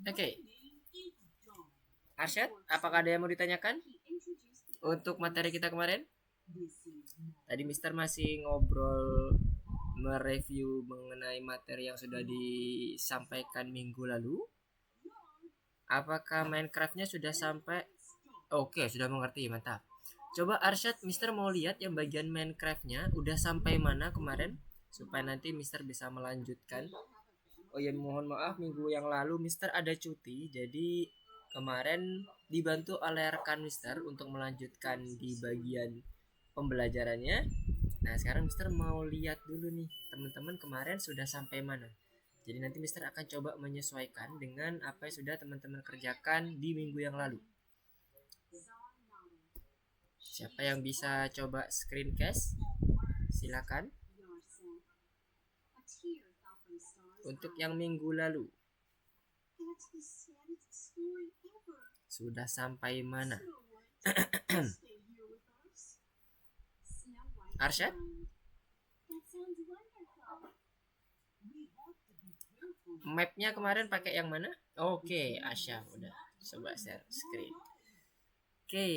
Oke, Arsyad, apakah ada yang mau ditanyakan untuk materi kita kemarin? Tadi Mister masih ngobrol mereview mengenai materi yang sudah disampaikan minggu lalu. Apakah Minecraftnya sudah sampai? Oke, sudah mengerti, mantap. Coba Arsyad, Mister mau lihat yang bagian Minecraftnya udah sampai mana kemarin, supaya nanti Mister bisa melanjutkan. Oh ya, mohon maaf minggu yang lalu Mister ada cuti, jadi kemarin dibantu oleh rekan Mister untuk melanjutkan di bagian pembelajarannya. Nah, sekarang Mister mau lihat dulu nih, teman-teman kemarin sudah sampai mana. Jadi nanti Mister akan coba menyesuaikan dengan apa yang sudah teman-teman kerjakan di minggu yang lalu. Siapa yang bisa coba screencast? Silakan. Untuk yang minggu lalu sudah sampai mana? Arsyad? Mapnya kemarin pakai yang mana? Oke, Asya udah coba share screen. Oke,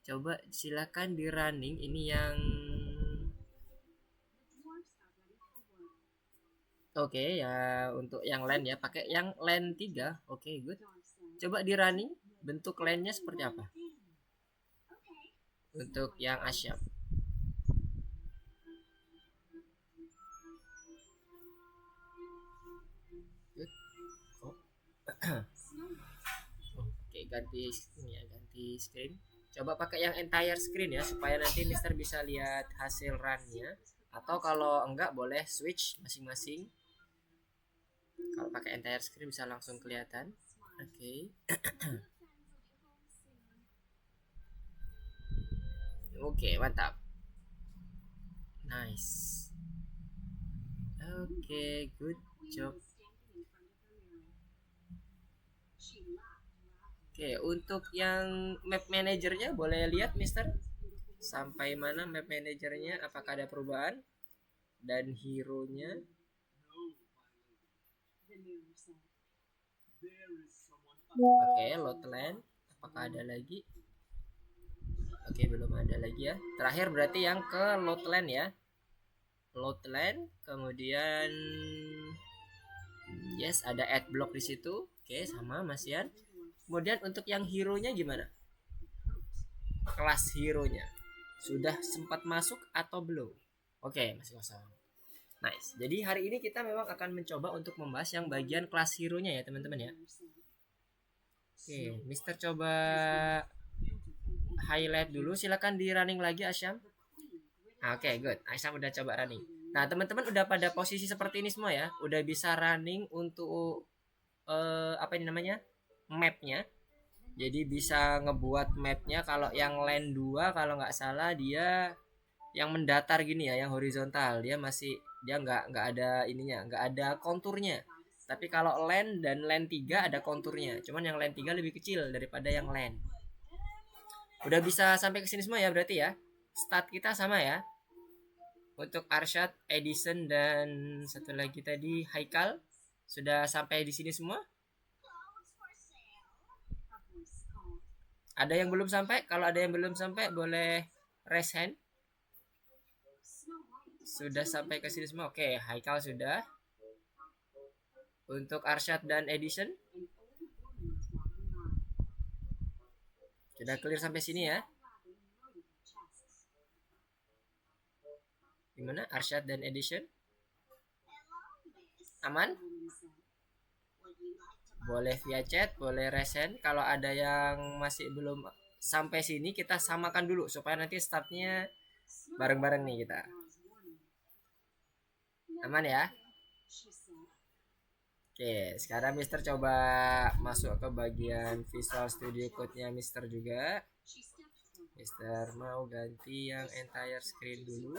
coba silakan di running ini yang Oke, ya untuk yang LAN ya, pakai yang LAN 3. Oke, good. Coba di running bentuk LAN-nya seperti apa? Untuk yang Asyam. Good. Oh. Oke, ganti ini ya, ganti screen. Coba pakai yang entire screen ya supaya nanti Mister bisa lihat hasil run-nya. Atau kalau enggak boleh switch masing-masing. Kalau pakai entire screen bisa langsung kelihatan. Oke. Oke, mantap. Nice. Oke, good job. Oke, untuk yang map manajernya boleh lihat, Mister? Sampai mana map manajernya? Apakah ada perubahan? Dan hero-nya? Oke, Lotland. Apakah ada lagi? Oke, belum ada lagi ya. Terakhir berarti yang ke Lotland ya. Lotland, kemudian yes, ada add block di situ. Oke, sama Mas Yan. Kemudian untuk yang hero-nya gimana? Kelas hero-nya sudah sempat masuk atau belum? Oke, masih kosong. Nice. Jadi hari ini kita memang akan mencoba untuk membahas yang bagian kelas hero-nya ya, teman-teman ya. Oke, Mister coba highlight dulu. Silakan di running lagi, Asyam. Oke, good. Asyam udah coba running. Nah, teman-teman udah pada posisi seperti ini semua ya. Udah bisa running untuk apa ini namanya? Mapnya. Jadi bisa ngebuat mapnya. Kalau yang land 2 kalau nggak salah dia yang mendatar gini ya, yang horizontal, dia nggak ada ininya, nggak ada konturnya. Tapi kalau land dan land 3 ada konturnya, cuman yang land 3 lebih kecil daripada yang land. Udah bisa sampai ke sini semua ya berarti ya. Stat kita sama ya. Untuk Arsyad, Edison dan satu lagi tadi Haikal sudah sampai di sini semua. Ada yang belum sampai? Kalau ada yang belum sampai boleh raise hand. Sudah sampai ke sini semua. Oke, Haikal sudah. Untuk Arsyad dan Edison sudah clear sampai sini ya. Gimana Arsyad dan Edison? Aman? Boleh via chat, boleh resen. Kalau ada yang masih belum sampai sini kita samakan dulu supaya nanti startnya bareng-bareng nih kita. Aman ya? Oke, sekarang Mister coba masuk ke bagian Visual Studio Code-nya Mister juga. Mister mau ganti yang entire screen dulu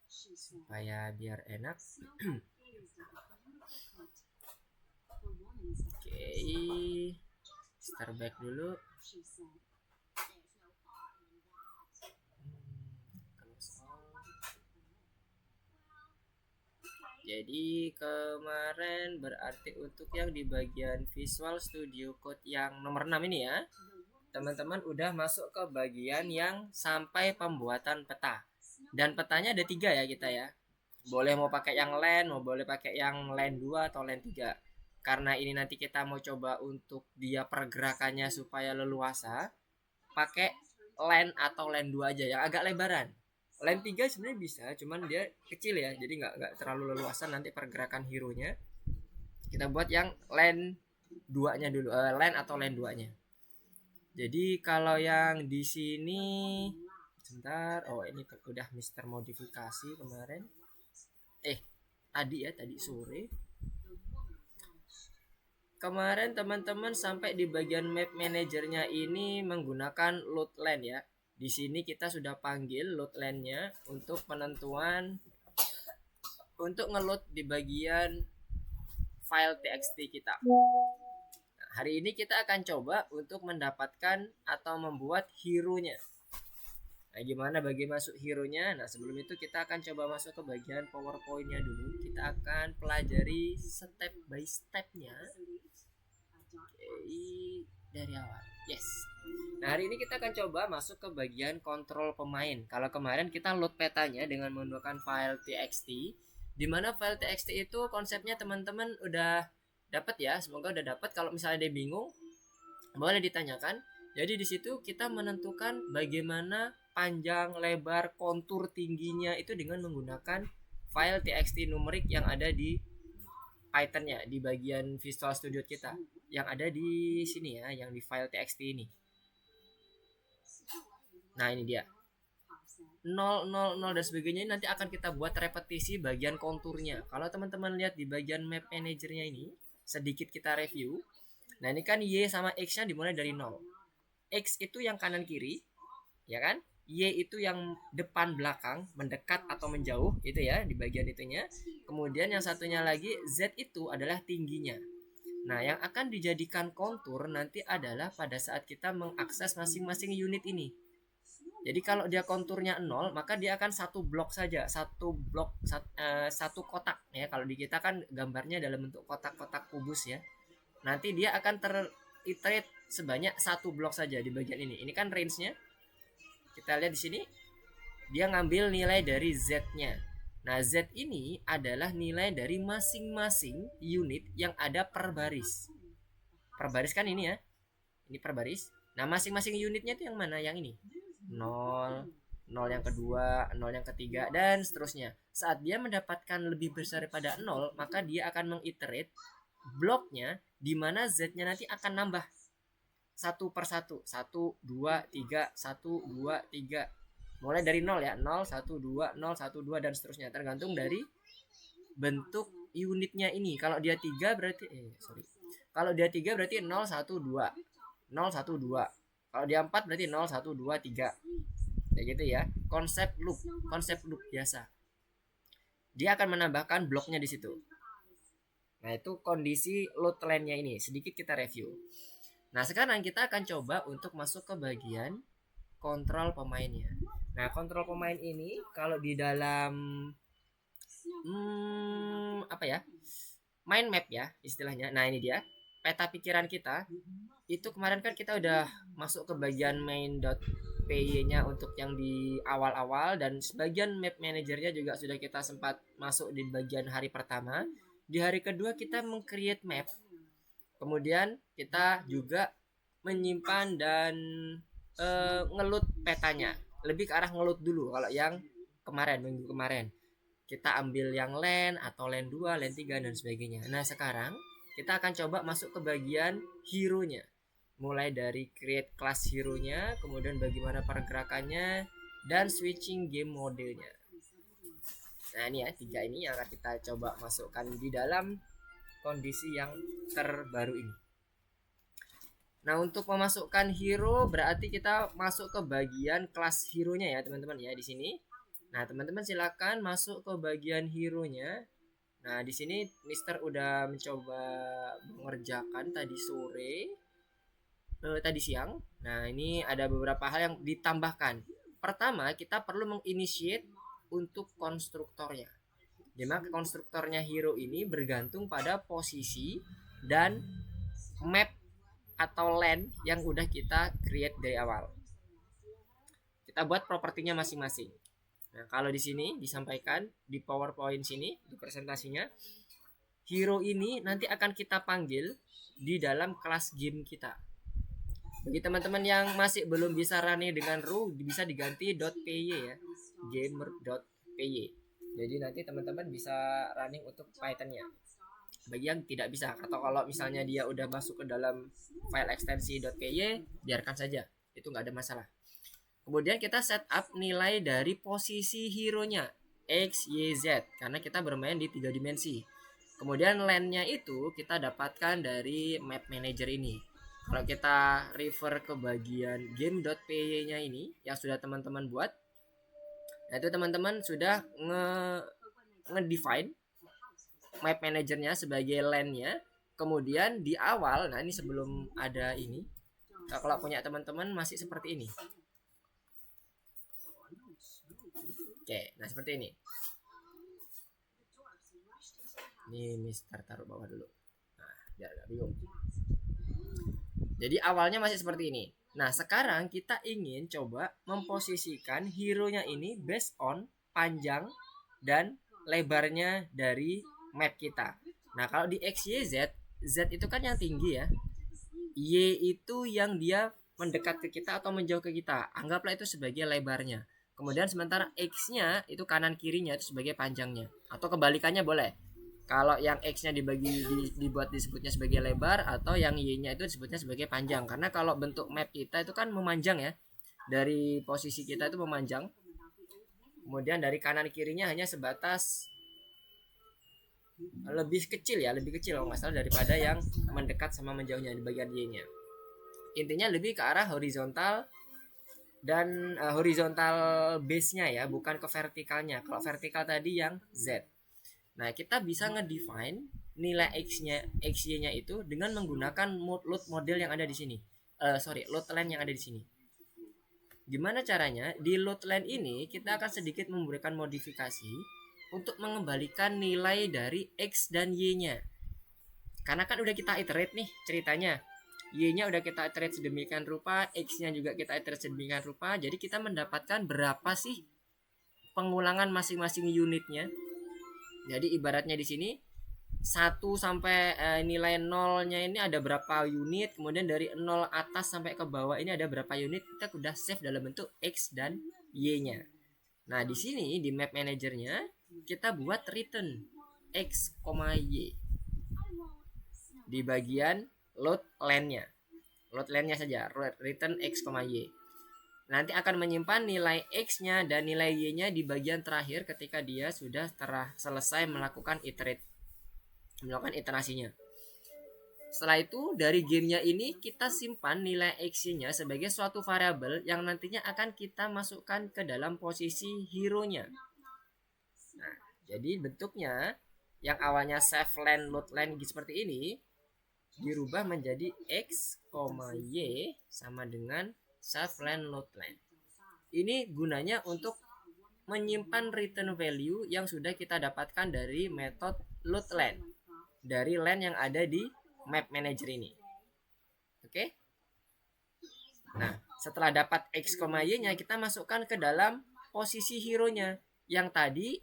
supaya biar enak. Oke, start back dulu. Jadi kemarin berarti untuk yang di bagian Visual Studio Code yang nomor 6 ini ya, teman-teman udah masuk ke bagian yang sampai pembuatan peta. Dan petanya ada 3 ya kita ya. Boleh mau pakai yang LAN, mau boleh pakai yang LAN 2 atau LAN 3. Karena ini nanti kita mau coba untuk dia pergerakannya supaya leluasa, pakai LAN atau LAN 2 aja yang agak lebaran. LAN 3 sebenarnya bisa, cuman dia kecil ya, jadi nggak terlalu leluasa nanti pergerakan hero-nya. Kita buat yang LAN 2-nya dulu, LAN atau LAN 2-nya. Jadi kalau yang di sini sebentar, oh ini udah Mister modifikasi kemarin. Tadi sore. Kemarin teman-teman sampai di bagian map manajernya ini menggunakan load LAN ya. Di sini kita sudah panggil load LAN-nya untuk penentuan untuk ngeload di bagian file txt kita. Nah, hari ini kita akan coba untuk mendapatkan atau membuat hero-nya. Nah, gimana bagi masuk hero-nya? Nah, sebelum itu kita akan coba masuk ke bagian PowerPoint-nya dulu. Kita akan pelajari step by step-nya. Oke, dari awal. Yes. Nah, hari ini kita akan coba masuk ke bagian kontrol pemain. Kalau kemarin kita load petanya dengan menggunakan file txt, di mana file txt itu konsepnya teman-teman udah dapat ya. Semoga udah dapat. Kalau misalnya ada bingung, boleh ditanyakan. Jadi di situ kita menentukan bagaimana panjang, lebar, kontur tingginya itu dengan menggunakan file txt numerik yang ada di Python-nya di bagian Visual Studio kita, yang ada di sini ya, yang di file txt ini. Nah, ini dia 0, 0, 0 dan sebagainya. Nanti akan kita buat repetisi bagian konturnya. Kalau teman-teman lihat di bagian map manajernya ini, sedikit kita review. Nah, ini kan Y sama X-nya dimulai dari 0. X itu yang kanan kiri, ya kan? Y itu yang depan belakang, mendekat atau menjauh, itu ya di bagian itunya. Kemudian yang satunya lagi Z itu adalah tingginya. Nah, yang akan dijadikan kontur nanti adalah pada saat kita mengakses masing-masing unit ini. Jadi kalau dia konturnya 0, maka dia akan satu blok saja, satu kotak ya. Kalau di kita kan gambarnya dalam bentuk kotak-kotak kubus ya. Nanti dia akan teriterate sebanyak satu blok saja di bagian ini. Ini kan range-nya. Kita lihat di sini dia ngambil nilai dari Z-nya. Nah, Z ini adalah nilai dari masing-masing unit yang ada per baris. Per baris kan ini ya. Ini per baris. Nah, masing-masing unitnya itu yang mana? Yang ini. 0, 0 yang kedua, 0 yang ketiga, dan seterusnya. Saat dia mendapatkan lebih besar daripada 0, maka dia akan mengiterate bloknya di mana Z-nya nanti akan nambah satu per satu, 1, 2, 3, 1, 2, 3, mulai dari 0 ya, 0, 1, 2, 0, 1, 2 dan seterusnya, tergantung dari bentuk unitnya ini. Kalau dia 3 berarti kalau dia 3 berarti 0, 1, 2, 0, 1, 2. Kalau dia 4 berarti 0, 1, 2, 3. Kayak gitu ya. Konsep loop biasa. Dia akan menambahkan bloknya di situ. Nah, itu kondisi load LAN-nya ini. Sedikit kita review. Nah, sekarang kita akan coba untuk masuk ke bagian kontrol pemainnya. Nah, kontrol pemain ini kalau di dalam mind map ya istilahnya. Nah, ini dia peta pikiran kita. Itu kemarin kan kita udah masuk ke bagian main.py-nya untuk yang di awal-awal, dan sebagian map manajernya juga sudah kita sempat masuk di bagian hari pertama. Di hari kedua kita meng-create map. Kemudian kita juga menyimpan dan ngeload petanya. Lebih ke arah ngeload dulu. Kalau yang minggu kemarin kita ambil yang LAN atau LAN 2, LAN 3 dan sebagainya. Nah, sekarang kita akan coba masuk ke bagian hero-nya. Mulai dari create class hero-nya, kemudian bagaimana pergerakannya, dan switching game modenya. Nah, ini ya, 3 ini yang akan kita coba masukkan di dalam kondisi yang terbaru ini. Nah, untuk memasukkan hero berarti kita masuk ke bagian kelas hero-nya ya, teman-teman ya di sini. Nah, teman-teman silakan masuk ke bagian hero-nya. Nah, di sini Mister udah mencoba mengerjakan tadi siang. Nah, ini ada beberapa hal yang ditambahkan. Pertama, kita perlu menginitiate untuk konstruktornya. dimana konstruktornya hero ini bergantung pada posisi dan map atau land yang udah kita create dari awal. Kita buat propertinya masing-masing. Nah, kalau di sini disampaikan di PowerPoint sini, di presentasinya, hero ini nanti akan kita panggil di dalam kelas game kita. Bagi teman-teman yang masih belum bisa running dengan root, bisa diganti .py ya, gamer.py. Jadi nanti teman-teman bisa running untuk Python-nya. Bagi yang tidak bisa, atau kalau misalnya dia udah masuk ke dalam file ekstensi .py, biarkan saja, itu nggak ada masalah. Kemudian kita setup nilai dari posisi hero-nya X, Y, Z karena kita bermain di 3 dimensi. Kemudian land-nya itu kita dapatkan dari map manager ini. Kalau kita refer ke bagian game.py-nya ini yang sudah teman-teman buat, nah itu teman-teman sudah nge-define map manajernya sebagai land-nya. Kemudian di awal, nah ini sebelum ada ini, kalau punya teman-teman masih seperti ini. Oke, nah seperti ini. Ini Mister taruh bawah dulu. Nah, biar gak bingung. Jadi awalnya masih seperti ini. Nah, sekarang kita ingin coba memposisikan hero-nya ini based on panjang dan lebarnya dari map kita. Nah, kalau di X, Y, Z, Z itu kan yang tinggi ya. Y itu yang dia mendekat ke kita atau menjauh ke kita. Anggaplah itu sebagai lebarnya. Kemudian sementara X-nya itu kanan kirinya itu sebagai panjangnya. Atau kebalikannya boleh. Kalau yang X-nya dibuat disebutnya sebagai lebar, atau yang Y-nya itu disebutnya sebagai panjang. Karena kalau bentuk map kita itu kan memanjang ya. Dari posisi kita itu memanjang. Kemudian dari kanan kirinya hanya sebatas lebih kecil kalau nggak salah daripada yang mendekat sama menjauhnya di bagian Y-nya. Intinya lebih ke arah horizontal dan horizontal base-nya ya, bukan ke vertikalnya. Kalau vertikal tadi yang Z. Nah, kita bisa ngedefine nilai X-nya, XY-nya itu dengan menggunakan load model yang ada di sini. Load line yang ada di sini. Gimana caranya? Di load line ini kita akan sedikit memberikan modifikasi untuk mengembalikan nilai dari X dan Y-nya. Karena kan udah kita iterate nih ceritanya. Y-nya udah kita iterate sedemikian rupa, X-nya juga kita iterate sedemikian rupa. Jadi kita mendapatkan berapa sih pengulangan masing-masing unitnya. Jadi ibaratnya di sini 1 sampai nilai 0-nya ini ada berapa unit, kemudian dari 0 atas sampai ke bawah ini ada berapa unit, kita udah save dalam bentuk X dan Y-nya. Nah, di sini di map manajernya kita buat return X, Y di bagian load line-nya saja, return X, Y. Nanti akan menyimpan nilai X-nya dan nilai Y-nya di bagian terakhir ketika dia sudah selesai melakukan iterasinya. Setelah itu dari gamenya ini kita simpan nilai X-nya sebagai suatu variabel yang nantinya akan kita masukkan ke dalam posisi hero-nya. Nah, jadi bentuknya yang awalnya save line, load line seperti ini dirubah menjadi X, Y sama dengan save line, load line. Ini gunanya untuk menyimpan return value yang sudah kita dapatkan dari metode load line, dari line yang ada di map manager ini. Oke? Nah, setelah dapat X, Y-nya kita masukkan ke dalam posisi hero-nya yang tadi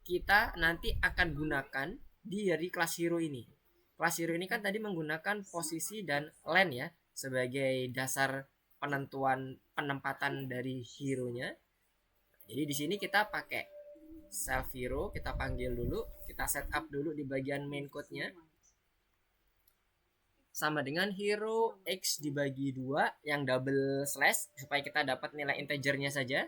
kita nanti akan gunakan dari kelas hero ini. Kelas hero ini kan tadi menggunakan posisi dan land ya sebagai dasar penempatan dari hero-nya. Jadi di sini kita pakai self hero, kita panggil dulu, kita setup dulu di bagian main code-nya. Sama dengan hero X dibagi 2 yang double slash supaya kita dapat nilai integernya saja.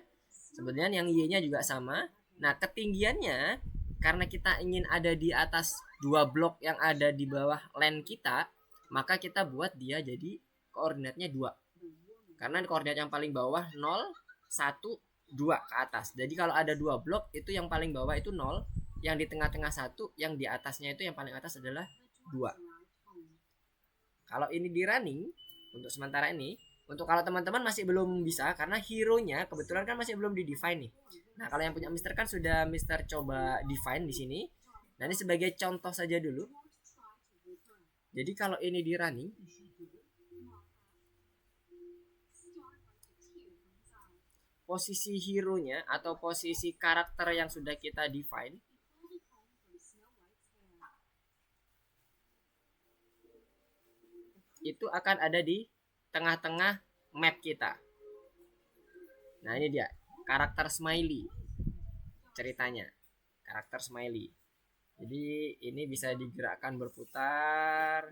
Kemudian yang Y-nya juga sama. Nah, ketinggiannya karena kita ingin ada di atas 2 blok yang ada di bawah line kita, maka kita buat dia jadi koordinatnya 2. Karena koordinat yang paling bawah 0, 1, 2 ke atas. Jadi kalau ada 2 blok itu yang paling bawah itu 0, yang di tengah-tengah 1, yang di atasnya itu yang paling atas adalah 2. Kalau ini di running untuk sementara ini, untuk kalau teman-teman masih belum bisa karena hero-nya kebetulan kan masih belum di define nih. Nah, kalau yang punya Mister kan sudah Mister coba define di sini. Nah, ini sebagai contoh saja dulu. Jadi kalau ini di running, posisi hero-nya atau posisi karakter yang sudah kita define itu akan ada di tengah-tengah map kita. Nah, ini dia karakter smiley ceritanya, karakter smiley. Jadi ini bisa digerakkan berputar,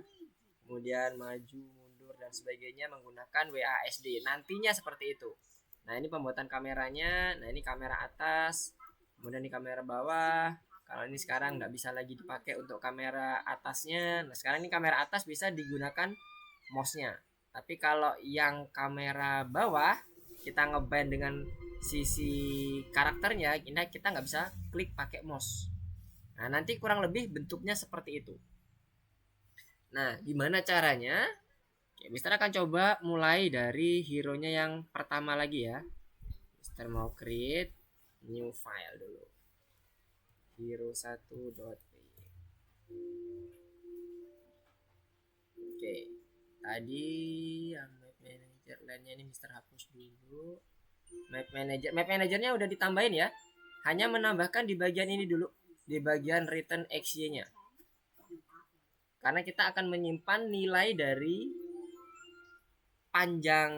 kemudian maju mundur dan sebagainya menggunakan WASD. Nantinya seperti itu. Nah, ini pembuatan kameranya. Nah, ini kamera atas, kemudian ini kamera bawah. Kalau ini sekarang nggak bisa lagi dipakai untuk kamera atasnya. Nah, sekarang ini kamera atas bisa digunakan mouse-nya. Tapi kalau yang kamera bawah kita ngeband dengan sisi karakternya, kita nggak bisa klik pakai mouse. Nah, nanti kurang lebih bentuknya seperti itu. Nah, gimana caranya? Oke, Mister akan coba mulai dari hero-nya yang pertama lagi ya. Mister mau create new file dulu. hero1.py. Oke, tadi yang map manager lainnya ini Mister hapus dulu. Map managernya udah ditambahin ya. Hanya menambahkan di bagian ini dulu, di bagian return xy-nya. Karena kita akan menyimpan nilai dari panjang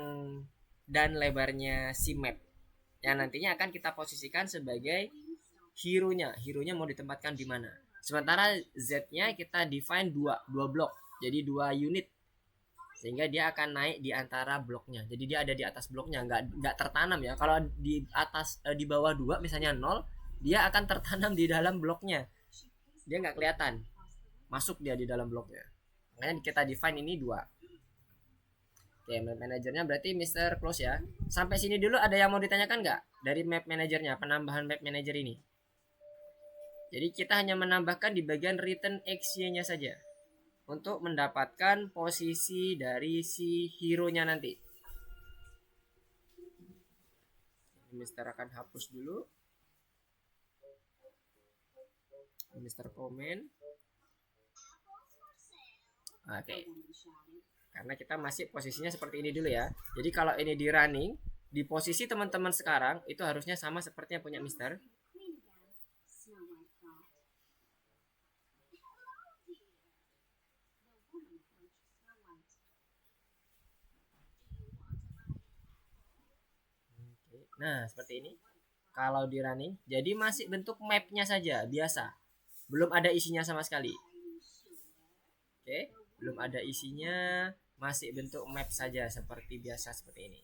dan lebarnya si map yang nantinya akan kita posisikan sebagai hero-nya. Hero-nya mau ditempatkan di mana. Sementara Z-nya kita define dua blok, jadi 2 unit. Sehingga dia akan naik di antara bloknya. Jadi dia ada di atas bloknya, nggak tertanam ya. Kalau di atas di bawah 2 misalnya 0, dia akan tertanam di dalam bloknya. Dia nggak kelihatan. Masuk dia di dalam bloknya. Makanya kita define ini 2. Oke, map manajernya berarti Mr. Close ya. Sampai sini dulu ada yang mau ditanyakan nggak dari map manajernya, penambahan map manager ini? Jadi kita hanya menambahkan di bagian return xy-nya saja untuk mendapatkan posisi dari si hero-nya nanti. Mister akan hapus dulu. Mister komen. Oke. Karena kita masih posisinya seperti ini dulu ya. Jadi kalau ini di running, di posisi teman-teman sekarang itu harusnya sama seperti yang punya Mister. Nah, seperti ini. Kalau di running, jadi masih bentuk mapnya saja, biasa. Belum ada isinya sama sekali. Oke, belum ada isinya, masih bentuk map saja seperti biasa seperti ini.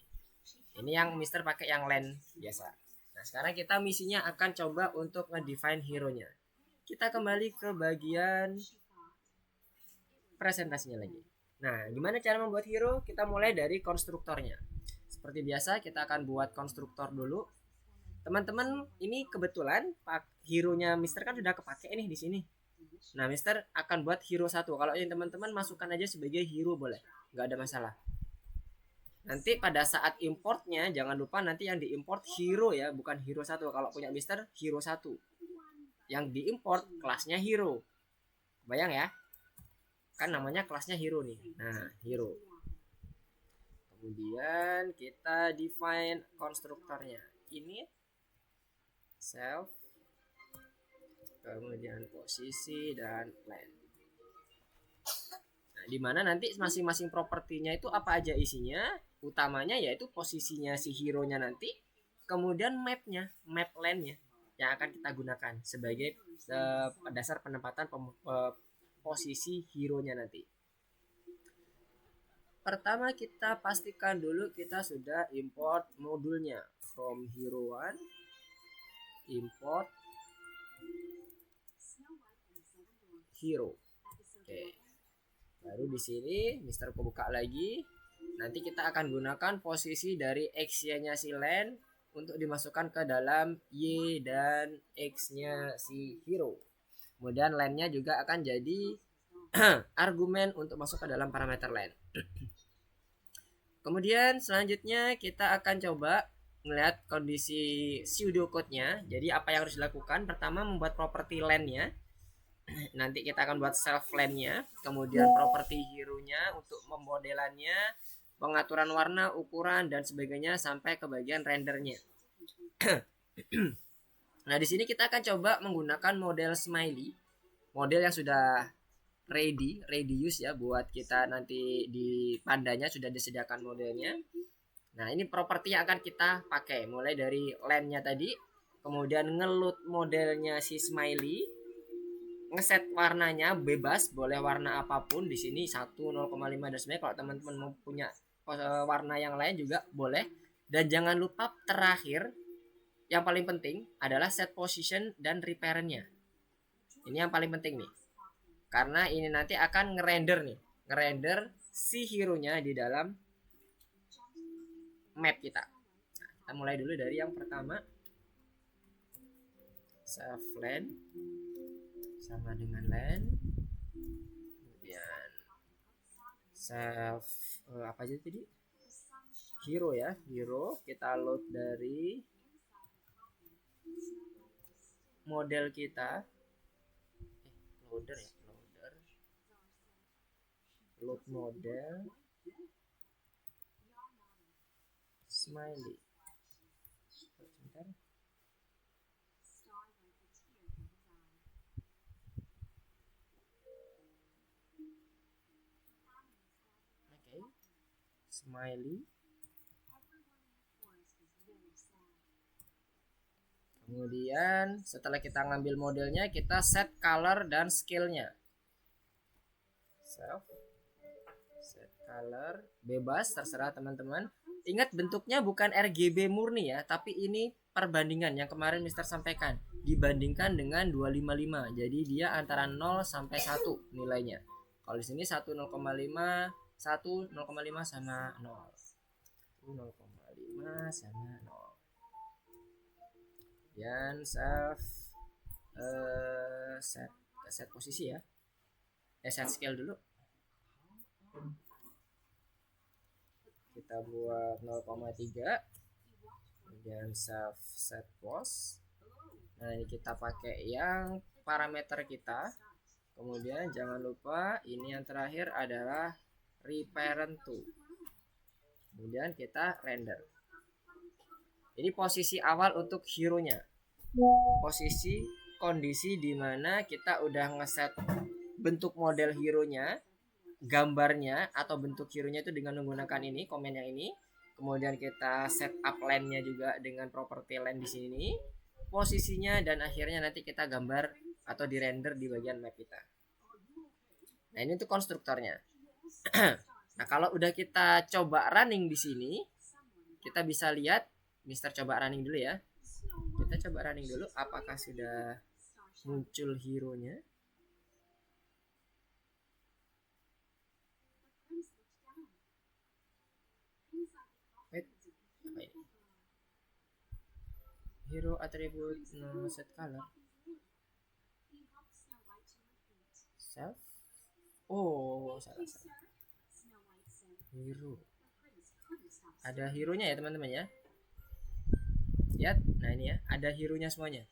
Ini yang Mister pakai yang land biasa. Nah, sekarang kita misinya akan coba untuk ngedefine hero-nya. Kita kembali ke bagian presentasinya lagi. Nah, gimana cara membuat hero? Kita mulai dari konstruktornya. Seperti biasa, kita akan buat konstruktor dulu. Teman-teman, ini kebetulan hero-nya Mister kan sudah kepake nih di sini. Nah, Mister akan buat hero 1. Kalau ini teman-teman masukkan aja sebagai hero boleh, nggak ada masalah. Nanti pada saat importnya jangan lupa nanti yang diimport hero ya, bukan hero 1. Kalau punya Mister hero 1. Yang diimport kelasnya hero. Bayang ya? Kan namanya kelasnya hero nih. Nah, hero. Kemudian kita define konstruktornya. Ini self, kemudian posisi dan land. Nah, dimana nanti masing-masing propertinya itu apa aja isinya? Utamanya yaitu posisinya si hero-nya nanti, kemudian mapnya, map landnya yang akan kita gunakan sebagai dasar penempatan posisi hero-nya nanti. Pertama kita pastikan dulu kita sudah import modulnya from hero 1, import hero. Oke. Baru di sini Mister buka lagi. Nanti kita akan gunakan posisi dari X-nya si land untuk dimasukkan ke dalam Y dan X-nya si hero. Kemudian landnya juga akan jadi argumen untuk masuk ke dalam parameter land. Kemudian selanjutnya kita akan coba melihat kondisi pseudocode-nya. Jadi apa yang harus dilakukan? Pertama membuat properti land-nya. nanti kita akan buat self land-nya, kemudian properti hero-nya untuk memodelannya, pengaturan warna, ukuran dan sebagainya sampai ke bagian rendernya. Nah, di sini kita akan coba menggunakan model smiley, model yang sudah ready use ya, buat kita nanti di pandanya sudah disediakan modelnya. Nah, ini properti yang akan kita pakai mulai dari landnya tadi, kemudian ngeload modelnya si smiley, ngeset warnanya bebas, boleh warna apapun di sini 1, 0,5 dan sebenarnya kalau teman-teman mau punya warna yang lain juga boleh. Dan jangan lupa terakhir yang paling penting adalah set position dan repairnya. Ini yang paling penting nih. Karena ini nanti akan ngerender si hero-nya di dalam map kita. Nah, kita mulai dulu dari yang pertama. Self land sama dengan land. Kemudian self apa aja tadi? Hero ya, hero kita load dari model kita. Loader ya, load model smiley. Sebentar. Oke. Smiley. Kemudian setelah kita ngambil modelnya, kita set color dan scale-nya. Set color bebas, terserah teman-teman. Ingat bentuknya bukan RGB murni ya, tapi ini perbandingan yang kemarin Mister sampaikan, dibandingkan dengan 255. Jadi dia antara 0 sampai 1 nilainya. Kalau di sini 1 0,5, 1 0,5 sama 0. 0,5 sama 0. Dan set posisi ya. Set scale dulu. Kita buat 0,3. Kemudian set pos. Nah, ini kita pakai yang parameter kita. Kemudian jangan lupa ini yang terakhir adalah reparent to. Kemudian kita render. Ini posisi awal untuk hero-nya. Posisi kondisi di mana kita udah ngeset bentuk model hero-nya, gambarnya atau bentuk hero-nya itu dengan menggunakan ini, komen yang ini. Kemudian kita set up land-nya juga dengan property land di sini. Posisinya dan akhirnya nanti kita gambar atau di render di bagian map kita. Nah, ini untuk konstruktornya. Nah, kalau udah kita coba running di sini, kita bisa lihat, Mister coba running dulu ya. Kita coba running dulu apakah sudah muncul hero-nya. Wait, apa ini? Hero attribute no set color. Self. Oh, salah. Hero. Ada hero-nya ya teman-teman ya. Lihat, nah ini ya, ada hero-nya semuanya.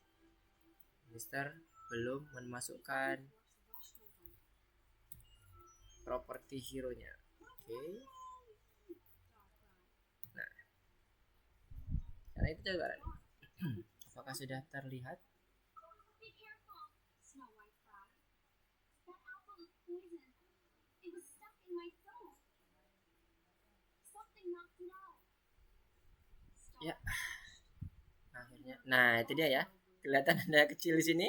Mister belum memasukkan properti hero-nya. Oke. Nah, karena itu coba apakah sudah terlihat? Ya, akhirnya. Nah, itu dia ya. Kelihatan ada kecil di sini.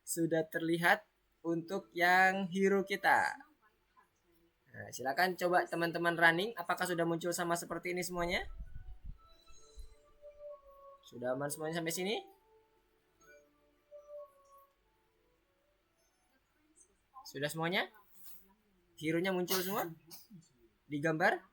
Sudah terlihat untuk yang hero kita. Nah, silakan coba teman-teman running. Apakah sudah muncul sama seperti ini semuanya? Sudah aman semuanya sampai sini? Sudah semuanya? Hero-nya muncul semua? Di gambar?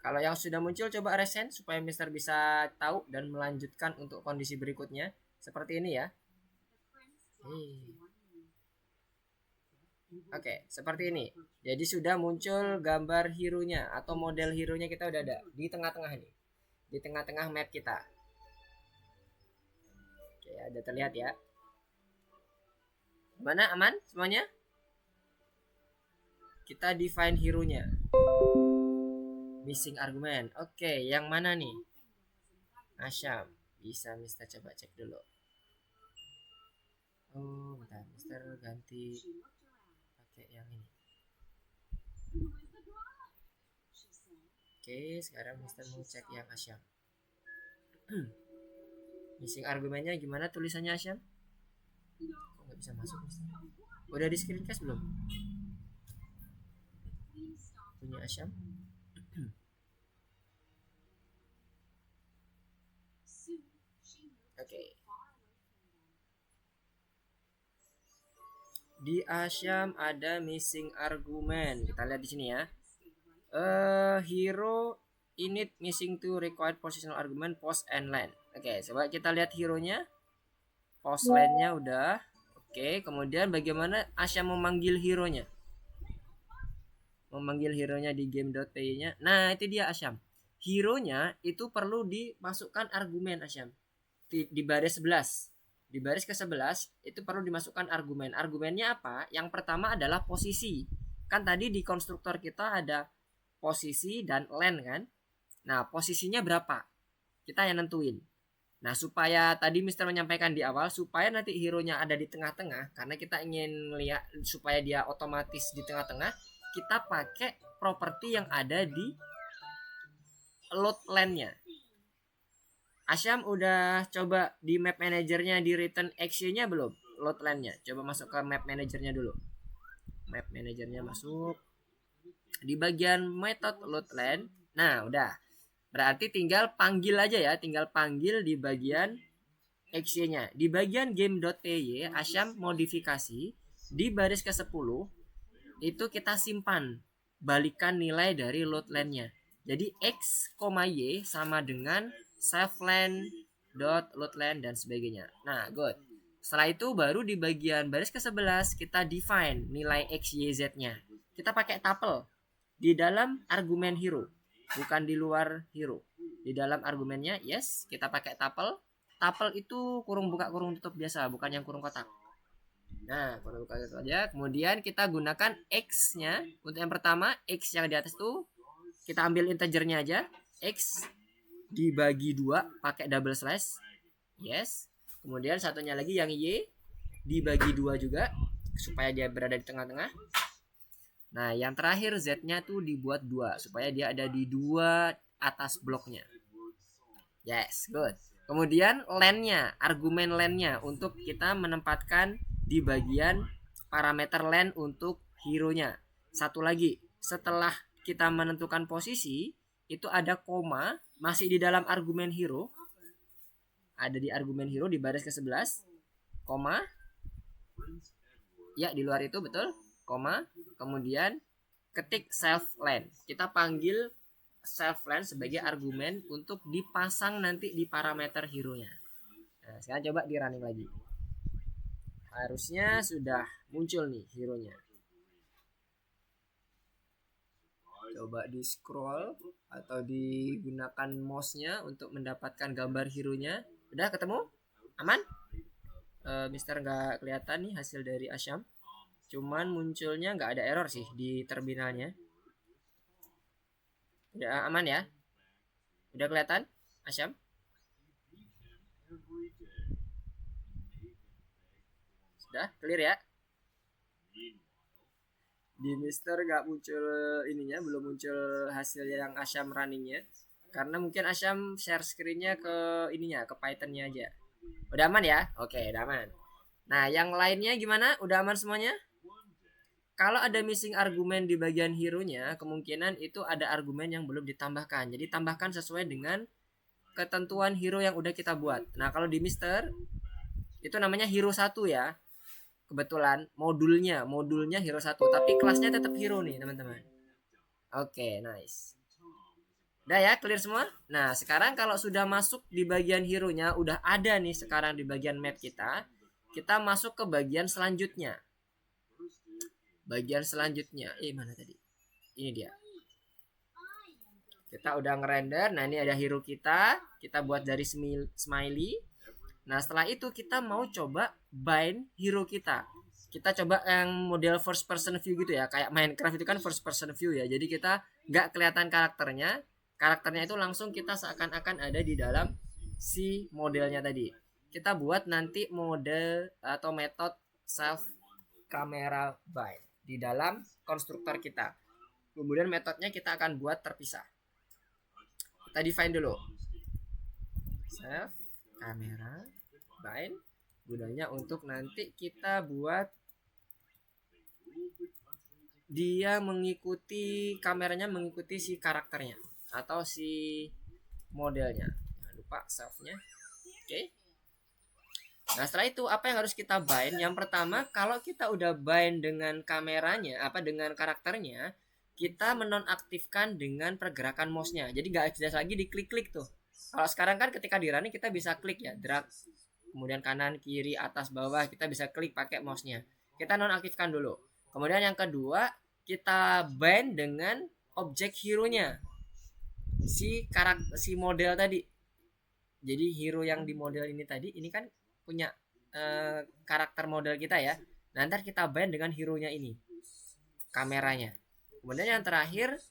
Kalau yang sudah muncul coba resend supaya Mister bisa tahu dan melanjutkan untuk kondisi berikutnya. Seperti ini ya. Oke, seperti ini. Jadi sudah muncul gambar hero-nya atau model hero-nya kita udah ada di tengah-tengah ini. Di tengah-tengah map kita. Oke, Udah terlihat ya. Mana aman semuanya? Kita define hero-nya. Missing argument. Oke, yang mana nih? Asyam. Bisa Mister coba cek dulu. Oh, bentar. Mister ganti pakai yang ini. Oke, sekarang Mister mau cek yang Asyam. Missing argumennya gimana tulisannya Asyam? Kok nggak bisa masuk Mister? Udah di screencast belum? Punya Asyam? Oke. Di Asyam ada missing argument. Kita lihat di sini ya. Hero init missing to required positional argument post and land. Oke, coba kita lihat hero-nya. Post land-nya udah. Oke, kemudian bagaimana Asyam memanggil hero-nya? Memanggil hero-nya di game.py-nya. Nah, itu dia Asyam. Hero-nya itu perlu dimasukkan argumen Asyam. Di baris 11. Di baris ke-11 itu perlu dimasukkan argumen. Argumennya apa? Yang pertama adalah posisi. Kan tadi di konstruktor kita ada posisi dan land kan? Nah, posisinya berapa? Kita yang nentuin. Nah, supaya tadi Mister menyampaikan di awal, supaya nanti hero-nya ada di tengah-tengah, karena kita ingin lihat supaya dia otomatis di tengah-tengah, kita pakai properti yang ada di load land-nya. Asyam udah coba di map manajernya di return action-nya belum? Load land-nya. Coba masuk ke map manajernya dulu. Map manajernya masuk. Di bagian method load land. Nah, udah. Berarti tinggal panggil aja ya. Tinggal panggil di bagian action-nya. Di bagian game.py, Asyam modifikasi. Di baris ke-10, itu kita simpan. Balikan nilai dari load land-nya. Jadi X, Y sama dengan save land, load land, dan sebagainya. Nah, good. Setelah itu baru di bagian baris ke-11 kita define nilai X, Y, Z-nya. Kita pakai tuple di dalam argumen hero, bukan di luar hero. Di dalam argumennya, yes, kita pakai tuple. Tuple itu kurung buka kurung tutup biasa, bukan yang kurung kotak. Nah, kurung buka itu aja. Kemudian kita gunakan X-nya. Untuk yang pertama, X yang di atas tuh kita ambil integernya aja. X dibagi 2 pakai double slash. Yes. Kemudian satunya lagi yang Y dibagi 2 juga supaya dia berada di tengah-tengah. Nah, yang terakhir Z-nya tuh dibuat 2 supaya dia ada di 2 atas bloknya. Yes, good. Kemudian land-nya, argumen land-nya untuk kita menempatkan di bagian parameter land untuk hero-nya. Satu lagi, setelah kita menentukan posisi, itu ada koma masih di dalam argumen hero. Ada di argumen hero di baris ke-11, koma. Ya, di luar itu betul, koma. Kemudian ketik self land. Kita panggil self land sebagai argumen untuk dipasang nanti di parameter hero-nya. Nah, sekarang coba di running lagi. Harusnya sudah muncul nih hero-nya. Coba di scroll atau digunakan mouse-nya untuk mendapatkan gambar hero-nya. Udah ketemu? Aman? Mister nggak kelihatan nih hasil dari Asyam. Cuman munculnya nggak ada error sih di terminalnya. Udah aman ya? Udah kelihatan Asyam? Sudah clear ya? Di Mister nggak muncul ininya, belum muncul hasil yang Asyam runningnya, karena mungkin Asyam share screennya ke ininya, ke Pythonnya aja. Udah aman ya? Oke, udah aman. Nah, yang lainnya gimana? Udah aman semuanya? Kalau ada missing argumen di bagian hero-nya, kemungkinan itu ada argumen yang belum ditambahkan. Jadi tambahkan sesuai dengan ketentuan hero yang udah kita buat. Nah, kalau di Mister itu namanya hero 1 ya. Kebetulan modulnya hero 1, tapi kelasnya tetap hero nih, teman-teman. Oke, nice. Udah ya, clear semua? Nah, sekarang kalau sudah masuk di bagian hero-nya, udah ada nih sekarang di bagian map kita. Kita masuk ke bagian selanjutnya. Bagian selanjutnya, mana tadi? Ini dia. Kita udah ngerender. Nah, ini ada hero kita. Kita buat dari smiley. Nah setelah itu kita mau coba bind hero kita. Kita coba yang model first person view gitu ya, kayak Minecraft itu kan first person view ya. Jadi kita nggak kelihatan karakternya itu langsung kita seakan-akan ada di dalam si modelnya tadi. Kita buat nanti model atau metode self camera bind di dalam konstruktor kita. Kemudian metodenya kita akan buat terpisah. Kita define dulu self camera bind, gunanya untuk nanti kita buat dia mengikuti kameranya, mengikuti si karakternya atau si modelnya. Jangan lupa selfnya. Oke. Nah setelah itu apa yang harus kita bind? Yang pertama, kalau kita udah bind dengan kameranya, dengan karakternya, kita menonaktifkan dengan pergerakan mouse-nya. Jadi nggak jelas lagi diklik-klik tuh. Kalau sekarang kan ketika di running kita bisa klik ya, drag, kemudian kanan, kiri, atas, bawah, kita bisa klik pakai mouse-nya. Kita nonaktifkan dulu. Kemudian yang kedua, kita bind dengan objek hero-nya, si model tadi. Jadi hero yang di model ini tadi, ini kan punya karakter model kita ya. Nah, ntar kita bind dengan hero-nya ini, kameranya. Kemudian yang terakhir,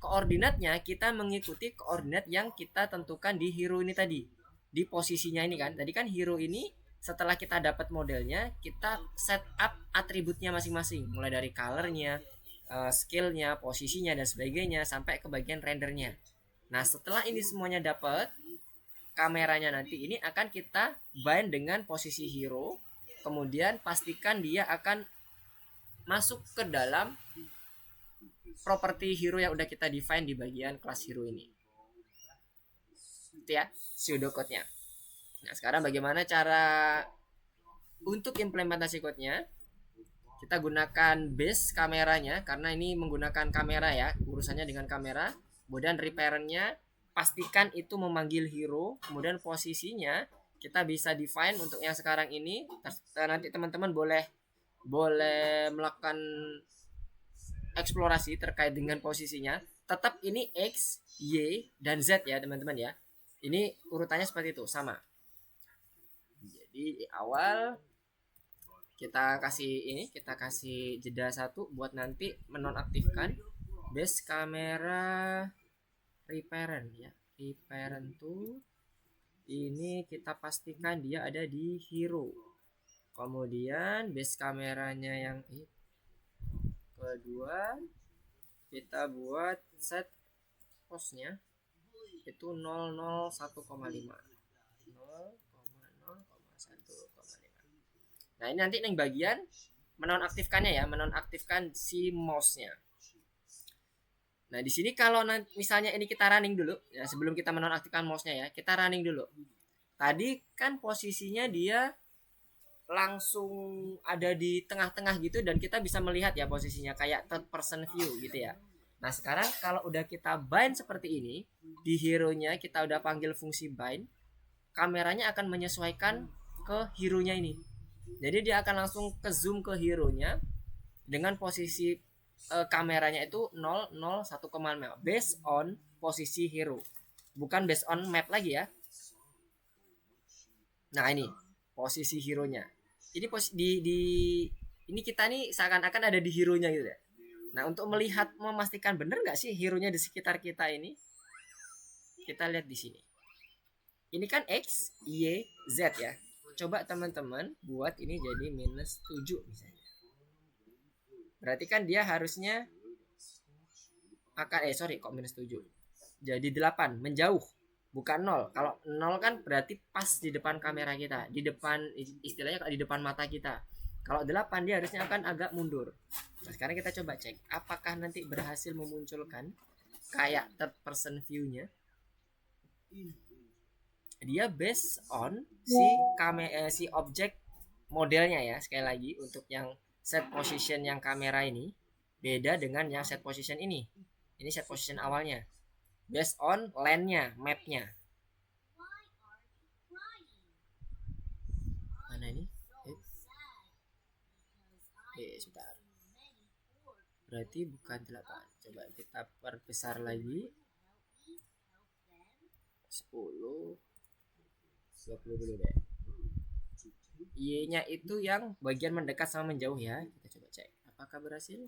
koordinatnya kita mengikuti koordinat yang kita tentukan di hero ini tadi, di posisinya ini kan. Tadi kan hero ini setelah kita dapat modelnya, kita set up atributnya masing-masing, mulai dari colornya, skillnya, posisinya dan sebagainya sampai ke bagian rendernya. Nah setelah ini semuanya dapat, kameranya nanti ini akan kita bind dengan posisi hero. Kemudian pastikan dia akan masuk ke dalam properti hero yang udah kita define di bagian kelas hero ini. Itu ya pseudocode-nya. Nah sekarang bagaimana cara untuk implementasi code-nya? Kita gunakan base kameranya karena ini menggunakan kamera ya, urusannya dengan kamera. Kemudian reparent-nya pastikan itu memanggil hero. Kemudian posisinya kita bisa define untuk yang sekarang ini. Nanti teman-teman boleh melakukan eksplorasi terkait dengan posisinya. Tetap ini X, Y, dan Z ya teman-teman ya. Ini urutannya seperti itu, sama. Jadi di awal kita kasih jeda satu buat nanti menonaktifkan base kamera reparent ya. Reparent tuh ini kita pastikan dia ada di hero. Kemudian base kameranya yang kedua kita buat set pose-nya itu 001,5. Nah ini nanti yang bagian menonaktifkannya ya, menonaktifkan si mouse-nya. Nah di sini kalau misalnya ini kita running dulu ya, sebelum kita menonaktifkan mouse-nya ya, kita running dulu. Tadi kan posisinya dia langsung ada di tengah-tengah gitu dan kita bisa melihat ya posisinya kayak third person view gitu ya. Nah sekarang kalau udah kita bind seperti ini, di hero-nya kita udah panggil fungsi bind, kameranya akan menyesuaikan ke hero-nya ini. Jadi dia akan langsung ke zoom ke hero-nya dengan posisi kameranya itu 001,5 based on posisi hero, bukan based on map lagi ya. Nah ini posisi hero-nya. Ini ini kita nih seakan-akan ada di hero-nya gitu ya. Nah untuk memastikan benar nggak sih hero-nya di sekitar kita ini, kita lihat di sini. Ini kan X, Y, Z ya. Coba teman-teman buat ini jadi -7 misalnya. Berarti kan dia harusnya akan kok -7. Jadi 8 menjauh, bukan 0. Kalau 0 kan berarti pas di depan kamera kita, di depan istilahnya di depan mata kita. Kalau 8 dia harusnya akan agak mundur. Nah, sekarang kita coba cek apakah nanti berhasil memunculkan kayak third person view-nya. Dia based on si objek modelnya ya. Sekali lagi untuk yang set position yang kamera ini beda dengan yang set position ini. Ini set position awalnya based on lane-nya, map-nya. Mana ini? Sebentar. Berarti bukan 8. Coba kita perbesar lagi. 10 20 dulu deh. Y-nya itu yang bagian mendekat sama menjauh ya. Kita coba cek apakah berhasil.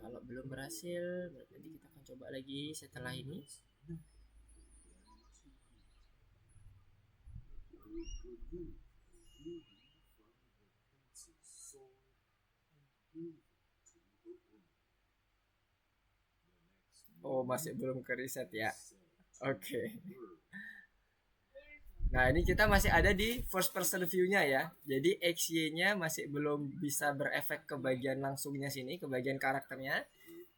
Kalau belum berhasil, berarti kita akan coba lagi setelah ini. Oh, masih belum ke reset ya. Oke. Nah, ini kita masih ada di first person view-nya ya. Jadi XY-nya masih belum bisa berefek ke bagian langsungnya sini, ke bagian karakternya.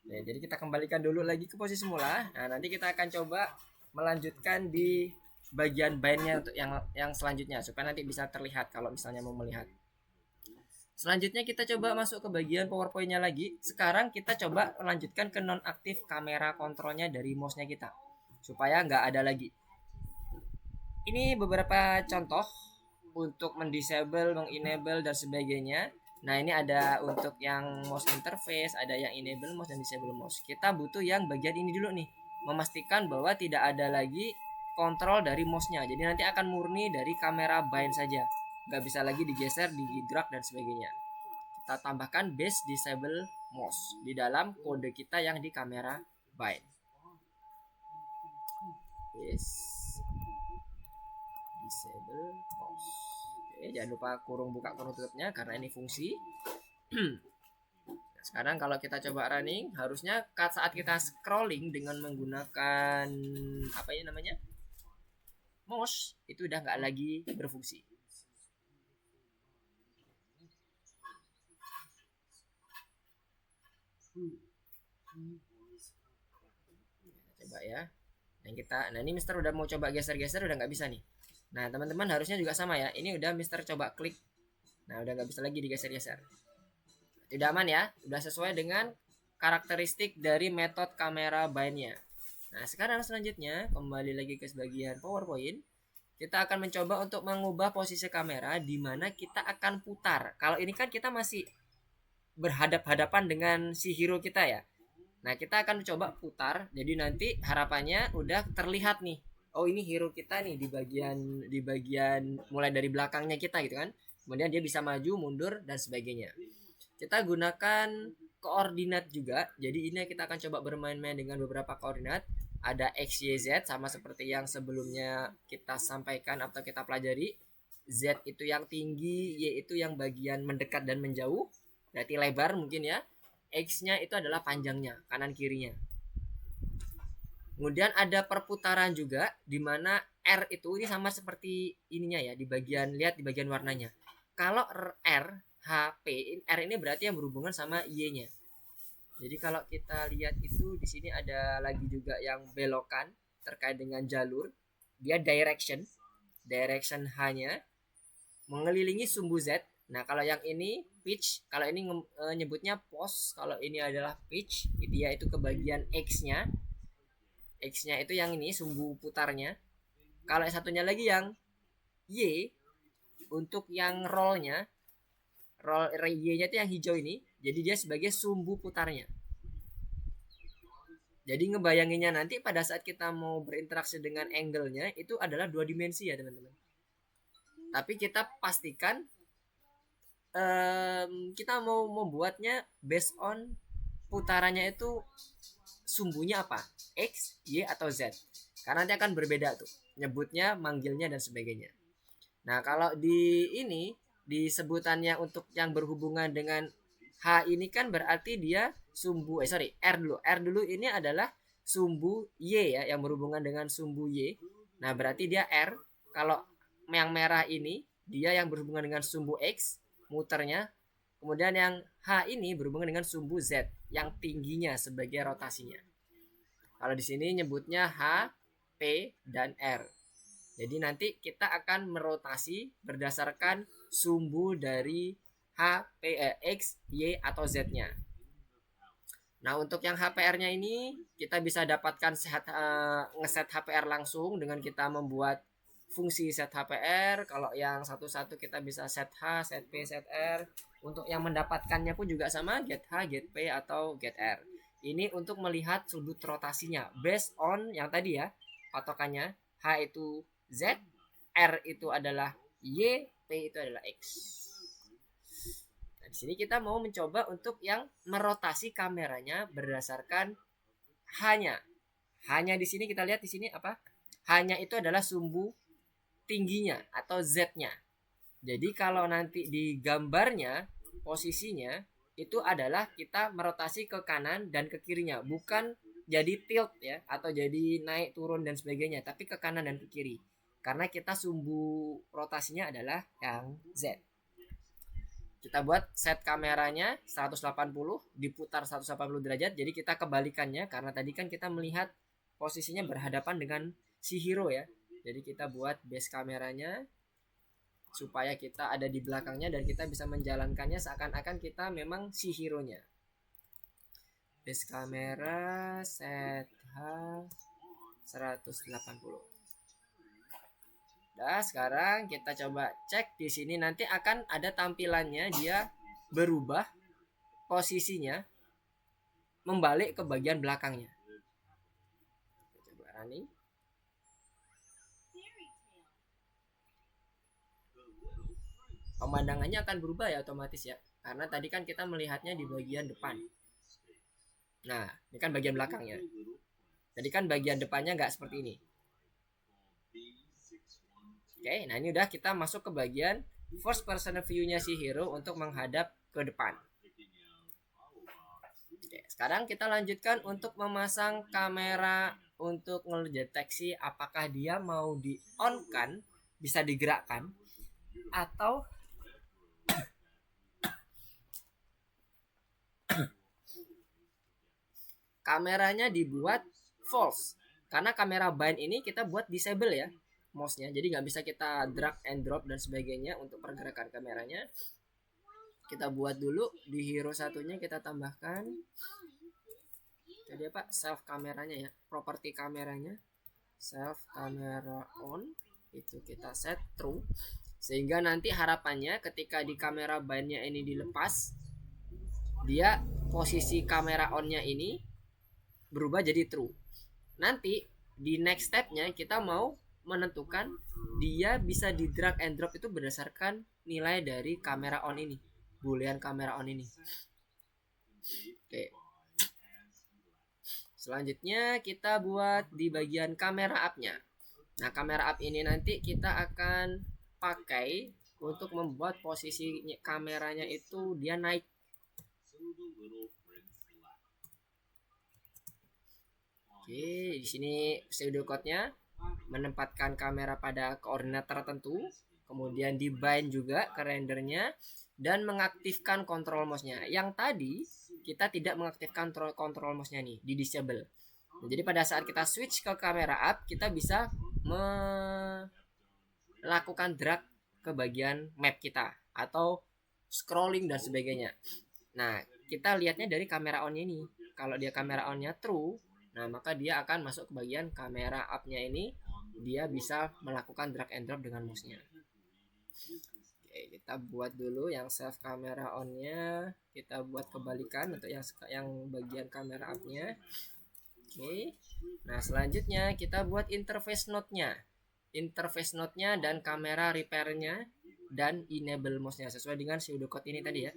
Nah, jadi kita kembalikan dulu lagi ke posisi semula. Nah, nanti kita akan coba melanjutkan di bagian bind-nya untuk yang selanjutnya supaya nanti bisa terlihat kalau misalnya mau melihat. Selanjutnya kita coba masuk ke bagian PowerPoint-nya lagi. Sekarang kita coba melanjutkan ke nonaktif kamera kontrolnya dari mouse-nya kita supaya nggak ada lagi. Ini beberapa contoh untuk mendisable, mengenable dan sebagainya. Nah, ini ada untuk yang mouse interface, ada yang enable mouse dan disable mouse. Kita butuh yang bagian ini dulu nih, memastikan bahwa tidak ada lagi kontrol dari mouse-nya. Jadi nanti akan murni dari kamera bind saja, nggak bisa lagi digeser, di drag dan sebagainya. Kita tambahkan base disable mouse di dalam kode kita yang di kamera bind. Yes. Disable mouse. Oke, jangan lupa kurung buka kurung tutupnya karena ini fungsi. Nah, sekarang kalau kita coba running, harusnya saat kita scrolling dengan menggunakan apa ini namanya, mouse, itu udah nggak lagi berfungsi. Coba ya. Nah ini Mister udah mau coba geser-geser udah nggak bisa nih. Nah teman-teman harusnya juga sama ya. Ini udah Mister coba klik. Nah udah nggak bisa lagi digeser-geser. Tidak aman ya. Udah sesuai dengan karakteristik dari metode kamera bindnya. Nah sekarang selanjutnya kembali lagi ke bagian PowerPoint. Kita akan mencoba untuk mengubah posisi kamera di mana kita akan putar. Kalau ini kan kita masih berhadap-hadapan dengan si hero kita ya. Nah, kita akan coba putar. Jadi nanti harapannya udah terlihat nih. Oh, ini hero kita nih di bagian mulai dari belakangnya kita gitu kan. Kemudian dia bisa maju, mundur dan sebagainya. Kita gunakan koordinat juga. Jadi ini kita akan coba bermain-main dengan beberapa koordinat. Ada X, Y, Z sama seperti yang sebelumnya kita sampaikan atau kita pelajari. Z itu yang tinggi, Y itu yang bagian mendekat dan menjauh. Berarti lebar mungkin ya. X-nya itu adalah panjangnya, kanan kirinya. Kemudian ada perputaran juga di mana R itu ini sama seperti ininya ya, di bagian lihat di bagian warnanya. Kalau R, H, P, R ini berarti yang berhubungan sama Y-nya. Jadi kalau kita lihat itu di sini ada lagi juga yang belokan terkait dengan jalur. Dia direction H-nya mengelilingi sumbu Z. Nah, kalau yang ini pitch, kalau ini nyebutnya pos, kalau ini adalah pitch, dia itu ke bagian X-nya. X-nya itu yang ini sumbu putarnya. Kalau yang satunya lagi yang Y untuk yang roll-nya. Roll Y-nya itu yang hijau ini. Jadi dia sebagai sumbu putarnya. Jadi ngebayanginnya nanti pada saat kita mau berinteraksi dengan angle-nya itu adalah 2 dimensi ya teman-teman. Tapi kita pastikan kita mau membuatnya based on putarannya itu sumbunya apa, X, Y atau Z, karena nanti akan berbeda tuh nyebutnya, manggilnya dan sebagainya. Nah kalau di ini di sebutannya untuk yang berhubungan dengan H ini kan berarti dia sumbu R dulu ini adalah sumbu Y ya, yang berhubungan dengan sumbu Y. Nah berarti dia R. Kalau yang merah ini dia yang berhubungan dengan sumbu X muternya. Kemudian yang H ini berhubungan dengan sumbu Z yang tingginya sebagai rotasinya. Kalau di sini nyebutnya H, P, dan R. Jadi nanti kita akan merotasi berdasarkan sumbu dari H, P, X, Y atau Z-nya. Nah untuk yang HPR-nya ini kita bisa dapatkan ngeset HPR langsung dengan kita membuat fungsi set HPR. Kalau yang satu-satu kita bisa set H, set P, set R. Untuk yang mendapatkannya pun juga sama, get H, get P atau get R. Ini untuk melihat sudut rotasinya based on yang tadi ya, patokannya H itu Z, R itu adalah Y, P itu adalah X. Nah, di sini kita mau mencoba untuk yang merotasi kameranya berdasarkan hanya di sini kita lihat di sini apa? Hanya itu adalah sumbu tingginya atau Z-nya. Jadi kalau nanti di gambarnya posisinya itu adalah kita merotasi ke kanan dan ke kirinya, bukan jadi tilt ya atau jadi naik turun dan sebagainya, tapi ke kanan dan ke kiri. Karena kita sumbu rotasinya adalah yang Z. Kita buat set kameranya 180, diputar 180 derajat. Jadi kita kebalikannya karena tadi kan kita melihat posisinya berhadapan dengan si hero ya. Jadi kita buat base kameranya supaya kita ada di belakangnya dan kita bisa menjalankannya seakan-akan kita memang si hero-nya. Base kamera set H 180. Nah, sekarang kita coba cek di sini, nanti akan ada tampilannya dia berubah posisinya membalik ke bagian belakangnya. Kita coba running. Pemandangannya akan berubah ya otomatis ya, karena tadi kan kita melihatnya di bagian depan. Nah, ini kan bagian belakangnya. Tadi kan bagian depannya nggak seperti ini. Oke, nah ini udah kita masuk ke bagian first person view-nya si hero untuk menghadap ke depan. Oke, sekarang kita lanjutkan untuk memasang kamera untuk ngedeteksi apakah dia mau di-on-kan, bisa digerakkan, atau kameranya dibuat false. Karena kamera bind ini kita buat disable ya mouse-nya, jadi nggak bisa kita drag and drop dan sebagainya untuk pergerakan kameranya. Kita buat dulu di hero satunya, kita tambahkan jadi apa, self kameranya ya, properti kameranya self camera on itu kita set true, sehingga nanti harapannya ketika di kamera bindnya ini dilepas, dia posisi kamera onnya ini berubah jadi true. Nanti di next stepnya kita mau menentukan dia bisa di drag and drop itu berdasarkan nilai dari kamera on ini, boolean kamera on ini. Oke. Selanjutnya kita buat di bagian kamera up-nya. Nah, kamera up ini nanti kita akan pakai untuk membuat posisi kameranya itu dia naik. Oke, di sini pseudocode-nya menempatkan kamera pada koordinat tertentu, kemudian di bind juga ke rendernya, dan mengaktifkan control mouse-nya. Yang tadi kita tidak mengaktifkan control mouse-nya nih, di disable. Nah, jadi pada saat kita switch ke kamera up, kita bisa melakukan drag ke bagian map kita atau scrolling dan sebagainya. Nah, kita lihatnya dari kamera on ini. Kalau dia kamera on-nya true, nah maka dia akan masuk ke bagian kamera up-nya ini, dia bisa melakukan drag and drop dengan mouse-nya. Oke, kita buat dulu yang self kamera on-nya, kita buat kebalikan untuk yang bagian kamera up-nya. Oke. Nah, selanjutnya kita buat interface node-nya. Interface node-nya dan kamera repair-nya dan enable mouse-nya sesuai dengan pseudocode ini tadi ya.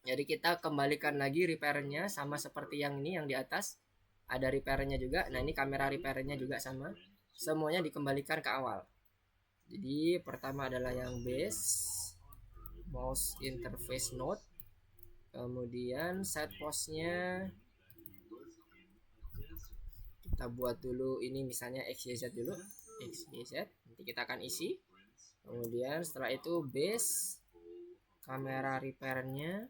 Jadi kita kembalikan lagi repair-nya sama seperti yang ini yang di atas. Ada repair-nya juga. Nah, ini kamera repair-nya juga sama. Semuanya dikembalikan ke awal. Jadi pertama adalah yang base mouse interface node. Kemudian set pose-nya kita buat dulu ini misalnya XYZ dulu. XYZ. Nanti kita akan isi. Kemudian setelah itu base kamera repair-nya,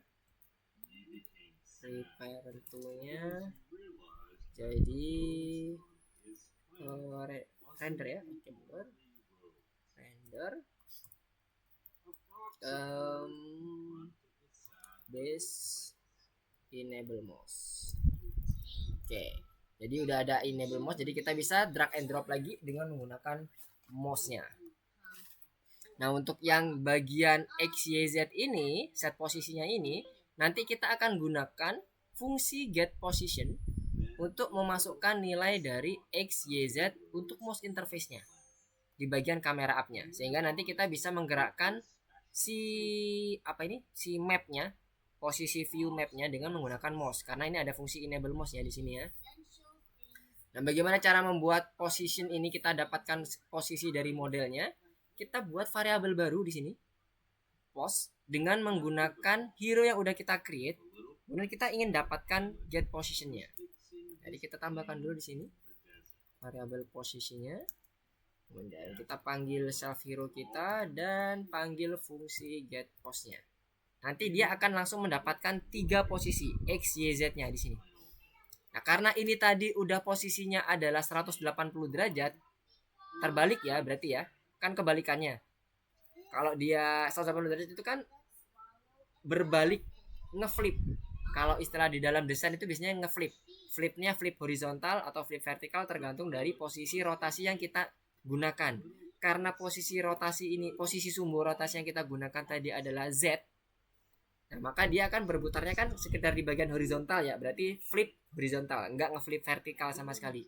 repair tool-nya jadi render ya, render base enable mouse. Oke, jadi udah ada enable mouse, jadi kita bisa drag and drop lagi dengan menggunakan mouse-nya. Nah, untuk yang bagian XYZ ini, set posisinya ini, nanti kita akan gunakan fungsi get position untuk memasukkan nilai dari XYZ untuk mouse interface-nya. di bagian kamera up-nya, sehingga nanti kita bisa menggerakkan si si mapnya, posisi view mapnya dengan menggunakan mouse, karena ini ada fungsi enable mouse ya di sini ya. Nah, bagaimana cara membuat position ini? Kita dapatkan posisi dari modelnya. Kita buat variabel baru di sini, pos, dengan menggunakan hero yang udah kita create. Kemudian kita ingin dapatkan get positionnya. Jadi kita tambahkan dulu di sini variabel posisinya. Kemudian kita panggil self hero kita dan panggil fungsi get postnya. Nanti dia akan langsung mendapatkan 3 posisi x, y, z-nya di sini. Nah, karena ini tadi udah posisinya adalah 180 derajat, terbalik ya berarti ya. Kan kebalikannya. Kalau dia 180 derajat itu kan berbalik, ngeflip. Kalau istilah di dalam desain itu biasanya ngeflip. Flipnya flip horizontal atau flip vertikal tergantung dari posisi rotasi yang kita gunakan. Karena posisi rotasi ini, posisi sumbu rotasi yang kita gunakan tadi adalah Z. Nah, maka dia akan berputarnya kan sekedar di bagian horizontal ya, berarti flip horizontal, enggak ngeflip vertikal sama sekali.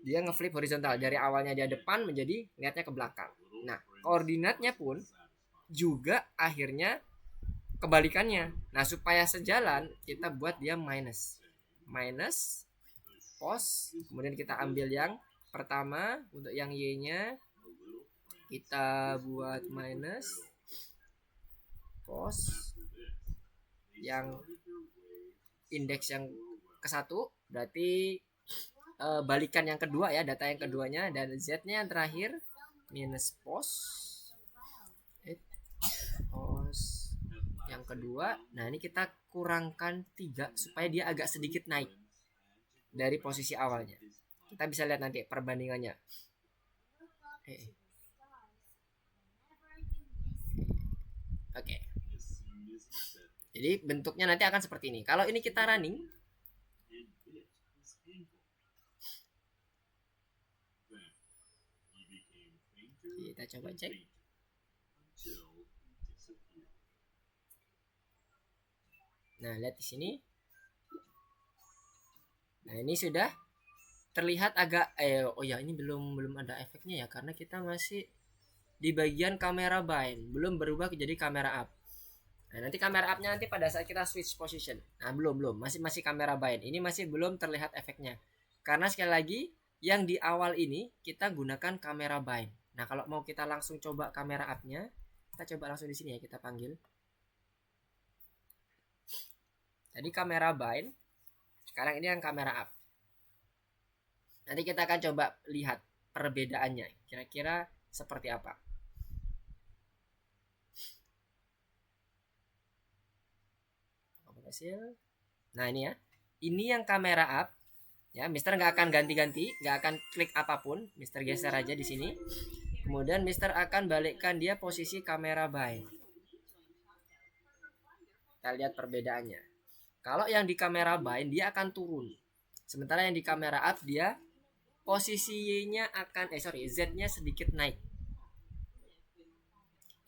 Dia ngeflip horizontal, dari awalnya dia depan menjadi lihatnya ke belakang. Nah, koordinatnya pun juga akhirnya kebalikannya. Nah, supaya sejalan kita buat dia minus pos, kemudian kita ambil yang pertama, untuk yang y-nya kita buat minus pos yang indeks yang ke-1, berarti balikan yang kedua ya, data yang keduanya, dan z-nya yang terakhir minus pos yang kedua. Nah, ini kita kurangkan 3 supaya dia agak sedikit naik dari posisi awalnya. Kita bisa lihat nanti perbandingannya. Oke. Jadi bentuknya nanti akan seperti ini. Kalau ini kita running, kita coba cek. Nah, lihat di sini. Nah, ini sudah terlihat agak oh ya, ini belum ada efeknya ya, karena kita masih di bagian kamera bind, belum berubah jadi kamera up. Nah, nanti kamera up-nya nanti pada saat kita switch position. Nah, belum, masih kamera bind. Ini masih belum terlihat efeknya. Karena sekali lagi yang di awal ini kita gunakan kamera bind. Nah, kalau mau kita langsung coba kamera up-nya, kita coba langsung di sini ya, kita panggil. Tadi kamera bind, sekarang ini yang kamera up. Nanti kita akan coba lihat perbedaannya, kira-kira seperti apa. Nah, ini ya, ini yang kamera up ya. Mister nggak akan ganti-ganti, nggak akan klik apapun. Mister geser aja di sini. Kemudian Mister akan balikkan dia posisi kamera bind. Kita lihat perbedaannya. Kalau yang di kamera bind dia akan turun, sementara yang di kamera up dia posisinya akan Z-nya sedikit naik.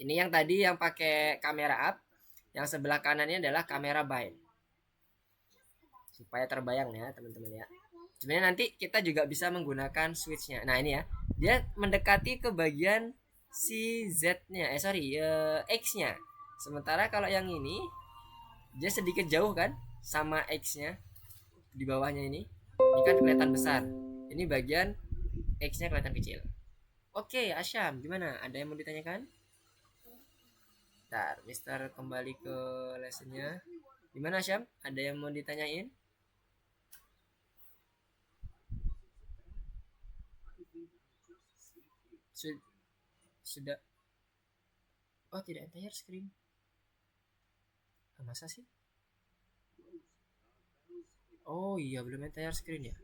Ini yang tadi yang pakai kamera up, yang sebelah kanannya adalah kamera bind. Supaya terbayang ya teman-teman ya. Sebenarnya nanti kita juga bisa menggunakan switchnya. Nah, ini ya, dia mendekati ke bagian si Z-nya, X-nya. Sementara kalau yang ini dia sedikit jauh kan sama X-nya di bawahnya ini. Ini kan kelihatan besar. Ini bagian X-nya kelihatan kecil. Oke, Asyam, gimana? Ada yang mau ditanyakan? Bentar, Mister kembali ke lessonnya. Gimana, Asyam? Ada yang mau ditanyain? Sudah. Oh, tidak entire screen. Masa sih? Oh iya, belum entire screen ya.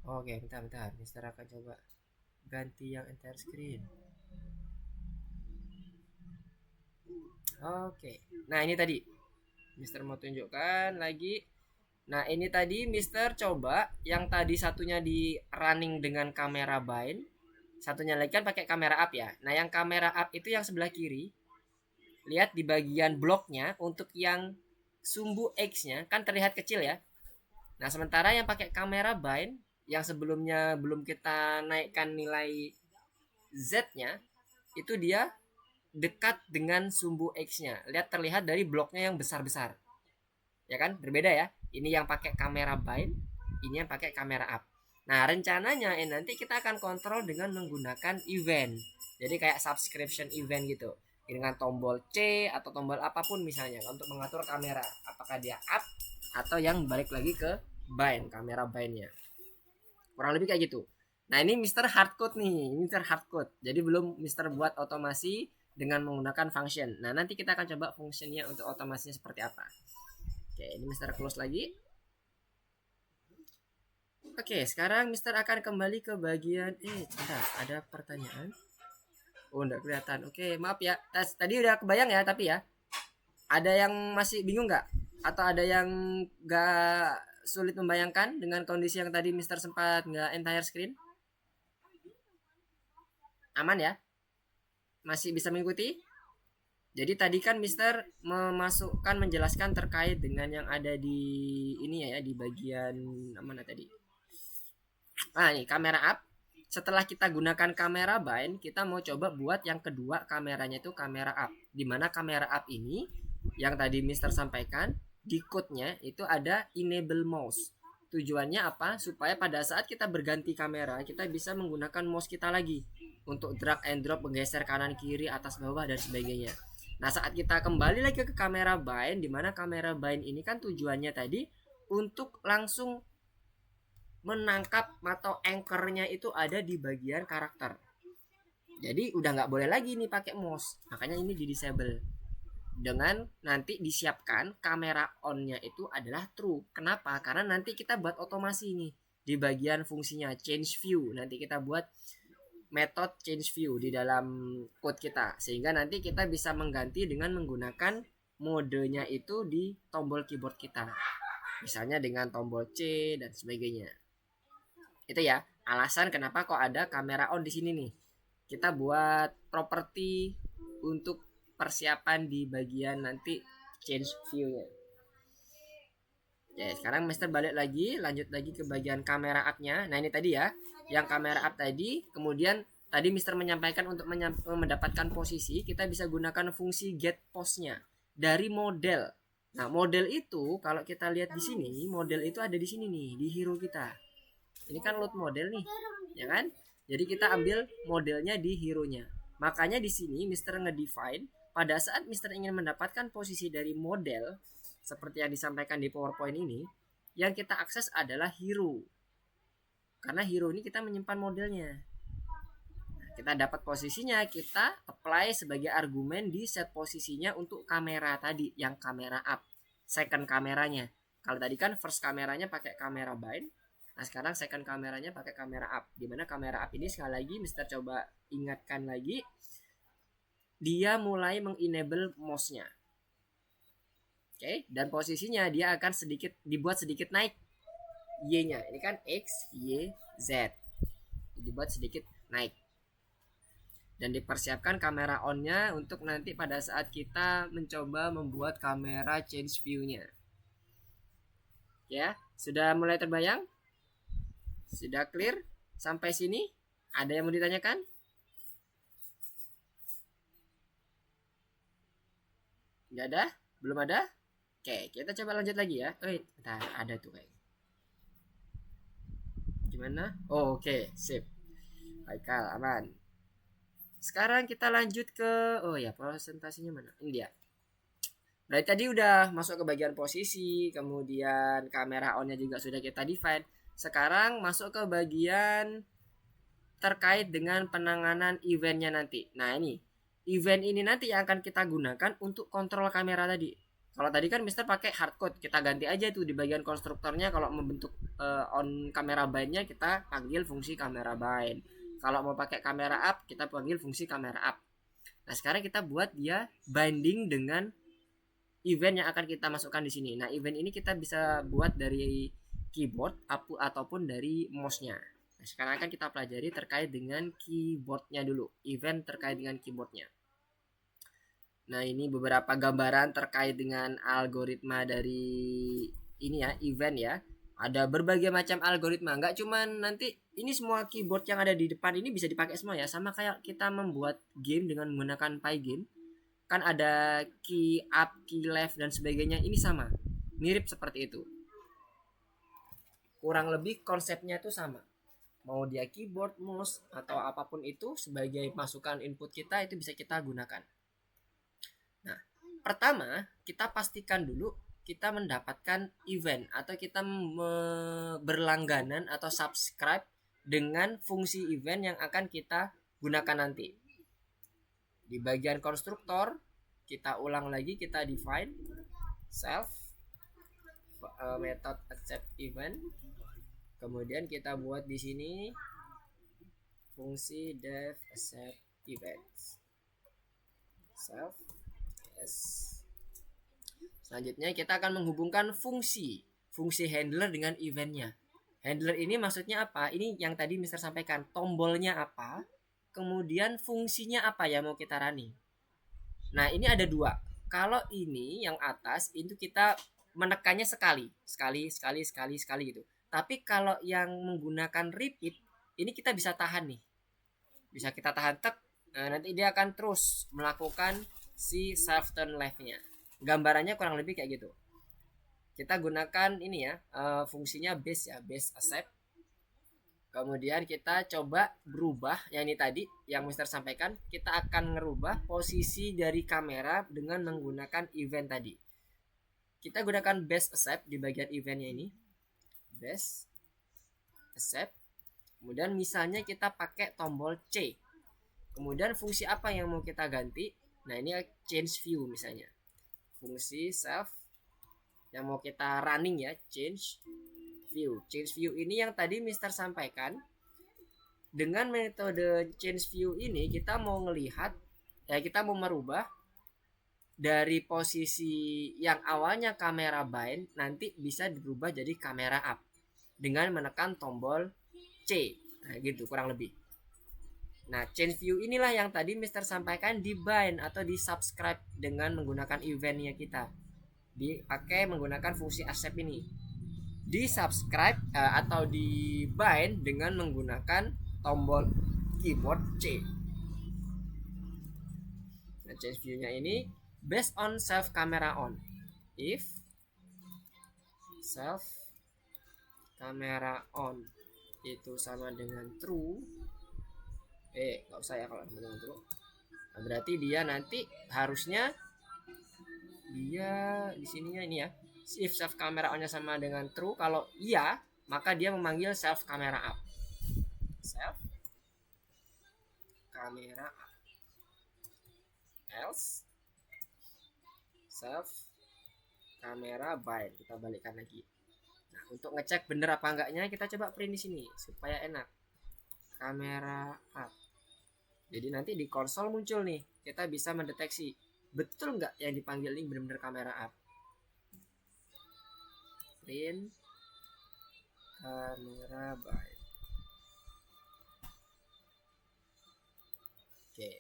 Oke, bentar. Mister akan coba ganti yang entire screen. Oke. Nah, ini tadi Mister mau tunjukkan lagi. Nah, ini tadi Mister coba yang tadi satunya di running dengan kamera bind, satunya lagi kan pakai kamera up ya. Nah, yang kamera up itu yang sebelah kiri. Lihat di bagian bloknya, untuk yang sumbu X-nya kan terlihat kecil ya. Nah, sementara yang pakai kamera bind yang sebelumnya belum kita naikkan nilai Z-nya itu dia dekat dengan sumbu X-nya. Lihat, terlihat dari bloknya yang besar-besar. Ya kan? Berbeda ya. Ini yang pakai kamera bind, ini yang pakai kamera up. Nah, rencananya nanti kita akan kontrol dengan menggunakan event. Jadi kayak subscription event gitu. Dengan tombol C atau tombol apapun misalnya untuk mengatur kamera. Apakah dia up atau yang balik lagi ke bind, kamera bindnya. Kurang lebih kayak gitu. Nah, ini Mr. Hardcode nih, Mr. Hardcode. Jadi belum Mr. buat otomasi dengan menggunakan function. Nah, nanti kita akan coba fungsinya untuk otomasinya seperti apa. Oke, ini Mr. close lagi. Oke, sekarang Mr. akan kembali ke bagian sebentar, ada pertanyaan. Oh, enggak kelihatan. Oke, maaf ya. Tadi udah kebayang ya, tapi ya. Ada yang masih bingung nggak? Atau ada yang nggak sulit membayangkan dengan kondisi yang tadi Mr. sempat nggak entire screen? Aman ya? Masih bisa mengikuti? Jadi tadi kan Mister menjelaskan terkait dengan yang ada di ini ya, di bagian mana tadi? Nah, ini kamera up. Setelah kita gunakan kamera bind, kita mau coba buat yang kedua kameranya itu kamera up. Dimana kamera up ini yang tadi Mister sampaikan di code-nya itu ada enable mouse. Tujuannya apa? Supaya pada saat kita berganti kamera, kita bisa menggunakan mouse kita lagi untuk drag and drop, menggeser kanan kiri, atas bawah dan sebagainya. Nah, saat kita kembali lagi ke kamera bind, dimana kamera bind ini kan tujuannya tadi untuk langsung menangkap atau anchornya itu ada di bagian karakter. Jadi udah nggak boleh lagi nih pakai mouse. Makanya ini di disable. Dengan nanti disiapkan kamera on-nya itu adalah true. Kenapa? Karena nanti kita buat otomasi nih di bagian fungsinya change view. Nanti kita buat method change view di dalam code kita, sehingga nanti kita bisa mengganti dengan menggunakan modenya itu di tombol keyboard kita, misalnya dengan tombol C dan sebagainya. Itu ya alasan kenapa kok ada kamera on di sini nih. Kita buat properti untuk persiapan di bagian nanti change view-nya. Ya, sekarang Master balik lagi, lanjut lagi ke bagian kamera up-nya. Nah, ini tadi ya, yang kamera up tadi. Kemudian tadi Mister menyampaikan untuk mendapatkan posisi, kita bisa gunakan fungsi get pose-nya dari model. Nah, model itu kalau kita lihat di sini, model itu ada di sini nih, di hero kita. Ini kan load model nih, ya kan? Jadi kita ambil modelnya di hero-nya. Makanya di sini Mister ngedefine pada saat Mister ingin mendapatkan posisi dari model seperti yang disampaikan di PowerPoint ini, yang kita akses adalah hero. Karena hero ini kita menyimpan modelnya. Nah, kita dapat posisinya, kita apply sebagai argumen di set posisinya untuk kamera tadi, yang kamera up, second kameranya. Kalau tadi kan first kameranya pakai kamera bind, nah sekarang second kameranya pakai kamera up. Dimana kamera up ini sekali lagi Mister coba ingatkan lagi, dia mulai mengenable mouse-nya. Oke, dan posisinya dia akan dibuat sedikit naik Y-nya. Ini kan X, Y, Z. Dibuat sedikit naik. Dan dipersiapkan kamera on-nya untuk nanti pada saat kita mencoba membuat kamera change view-nya. Ya, sudah mulai terbayang? Sudah clear? Sampai sini? Ada yang mau ditanyakan? Nggak ada? Belum ada? Oke, kita coba lanjut lagi ya. Bentar, ada tuh kayak. Gimana? Oh, oke, sip. Baiklah, aman. Sekarang kita lanjut ke presentasinya mana? Ini dia. Dari tadi udah masuk ke bagian posisi, kemudian kamera on-nya juga sudah kita define. Sekarang masuk ke bagian terkait dengan penanganan eventnya nanti. Nah, ini event ini nanti yang akan kita gunakan untuk kontrol kamera tadi. Kalau tadi kan Mister pakai hardcode, kita ganti aja tuh di bagian konstruktornya. Kalau membentuk on kamera bind-nya kita panggil fungsi kamera bind. Kalau mau pakai kamera up, kita panggil fungsi kamera up. Nah, sekarang kita buat dia binding dengan event yang akan kita masukkan di sini. Nah, event ini kita bisa buat dari keyboard ataupun dari mouse-nya. Nah, sekarang akan kita pelajari terkait dengan keyboard-nya dulu. Event terkait dengan keyboard-nya. Nah, ini beberapa gambaran terkait dengan algoritma dari ini ya, event ya. Ada berbagai macam algoritma, nggak cuman nanti ini semua keyboard yang ada di depan ini bisa dipakai semua ya, sama kayak kita membuat game dengan menggunakan Pygame. Kan ada key up, key left dan sebagainya, ini sama. Mirip seperti itu. Kurang lebih konsepnya itu sama. Mau dia keyboard, mouse atau apapun itu sebagai masukan input kita itu bisa kita gunakan. Nah, pertama kita pastikan dulu kita mendapatkan event atau kita berlangganan atau subscribe dengan fungsi event yang akan kita gunakan nanti. Di bagian konstruktor kita ulang lagi, kita define self method accept event. Kemudian kita buat di sini fungsi def accept events self. Yes. Selanjutnya kita akan menghubungkan fungsi handler dengan eventnya. Handler ini maksudnya apa? Ini yang tadi Mister sampaikan, tombolnya apa, kemudian fungsinya apa yang mau kita running. Nah ini ada dua. Kalau ini yang atas itu kita menekannya sekali gitu. Tapi kalau yang menggunakan repeat ini kita bisa tahan nih, bisa kita tahan tek. Nah, nanti dia akan terus melakukan si self turn left-nya. Gambarannya kurang lebih kayak gitu. Kita gunakan ini ya, fungsinya base ya, base accept. Kemudian kita coba berubah yang ini tadi yang Mister sampaikan, kita akan ngerubah posisi dari kamera dengan menggunakan event tadi. Kita gunakan base accept di bagian eventnya ini, base accept. Kemudian misalnya kita pakai tombol C. Kemudian fungsi apa yang mau kita ganti? Nah ini change view misalnya. Fungsi self yang mau kita running ya, change view. Change view ini yang tadi Mister sampaikan. Dengan metode change view ini kita mau ngelihat ya, kita mau merubah dari posisi yang awalnya kamera bind nanti bisa dirubah jadi kamera up dengan menekan tombol C. Nah gitu kurang lebih. Nah, change view inilah yang tadi Mister sampaikan di bind atau di subscribe dengan menggunakan eventnya kita. Dipakai menggunakan fungsi accept ini. Di subscribe atau di bind dengan menggunakan tombol keyboard C. Nah, change view-nya ini based on self camera on. If self camera on itu sama dengan true, nggak usah ya kalau dengan true. Nah, berarti dia nanti harusnya dia di sininya ini ya, if self camera on nya sama dengan true, kalau iya maka dia memanggil self camera up. Self camera up. Else self camera bind. Kita balikkan lagi. Nah, untuk ngecek bener apa enggaknya kita coba print di sini supaya enak. Kamera up. Jadi nanti di konsol muncul nih, kita bisa mendeteksi betul nggak yang dipanggil ini benar-benar kamera up. Print kamera bind. Oke,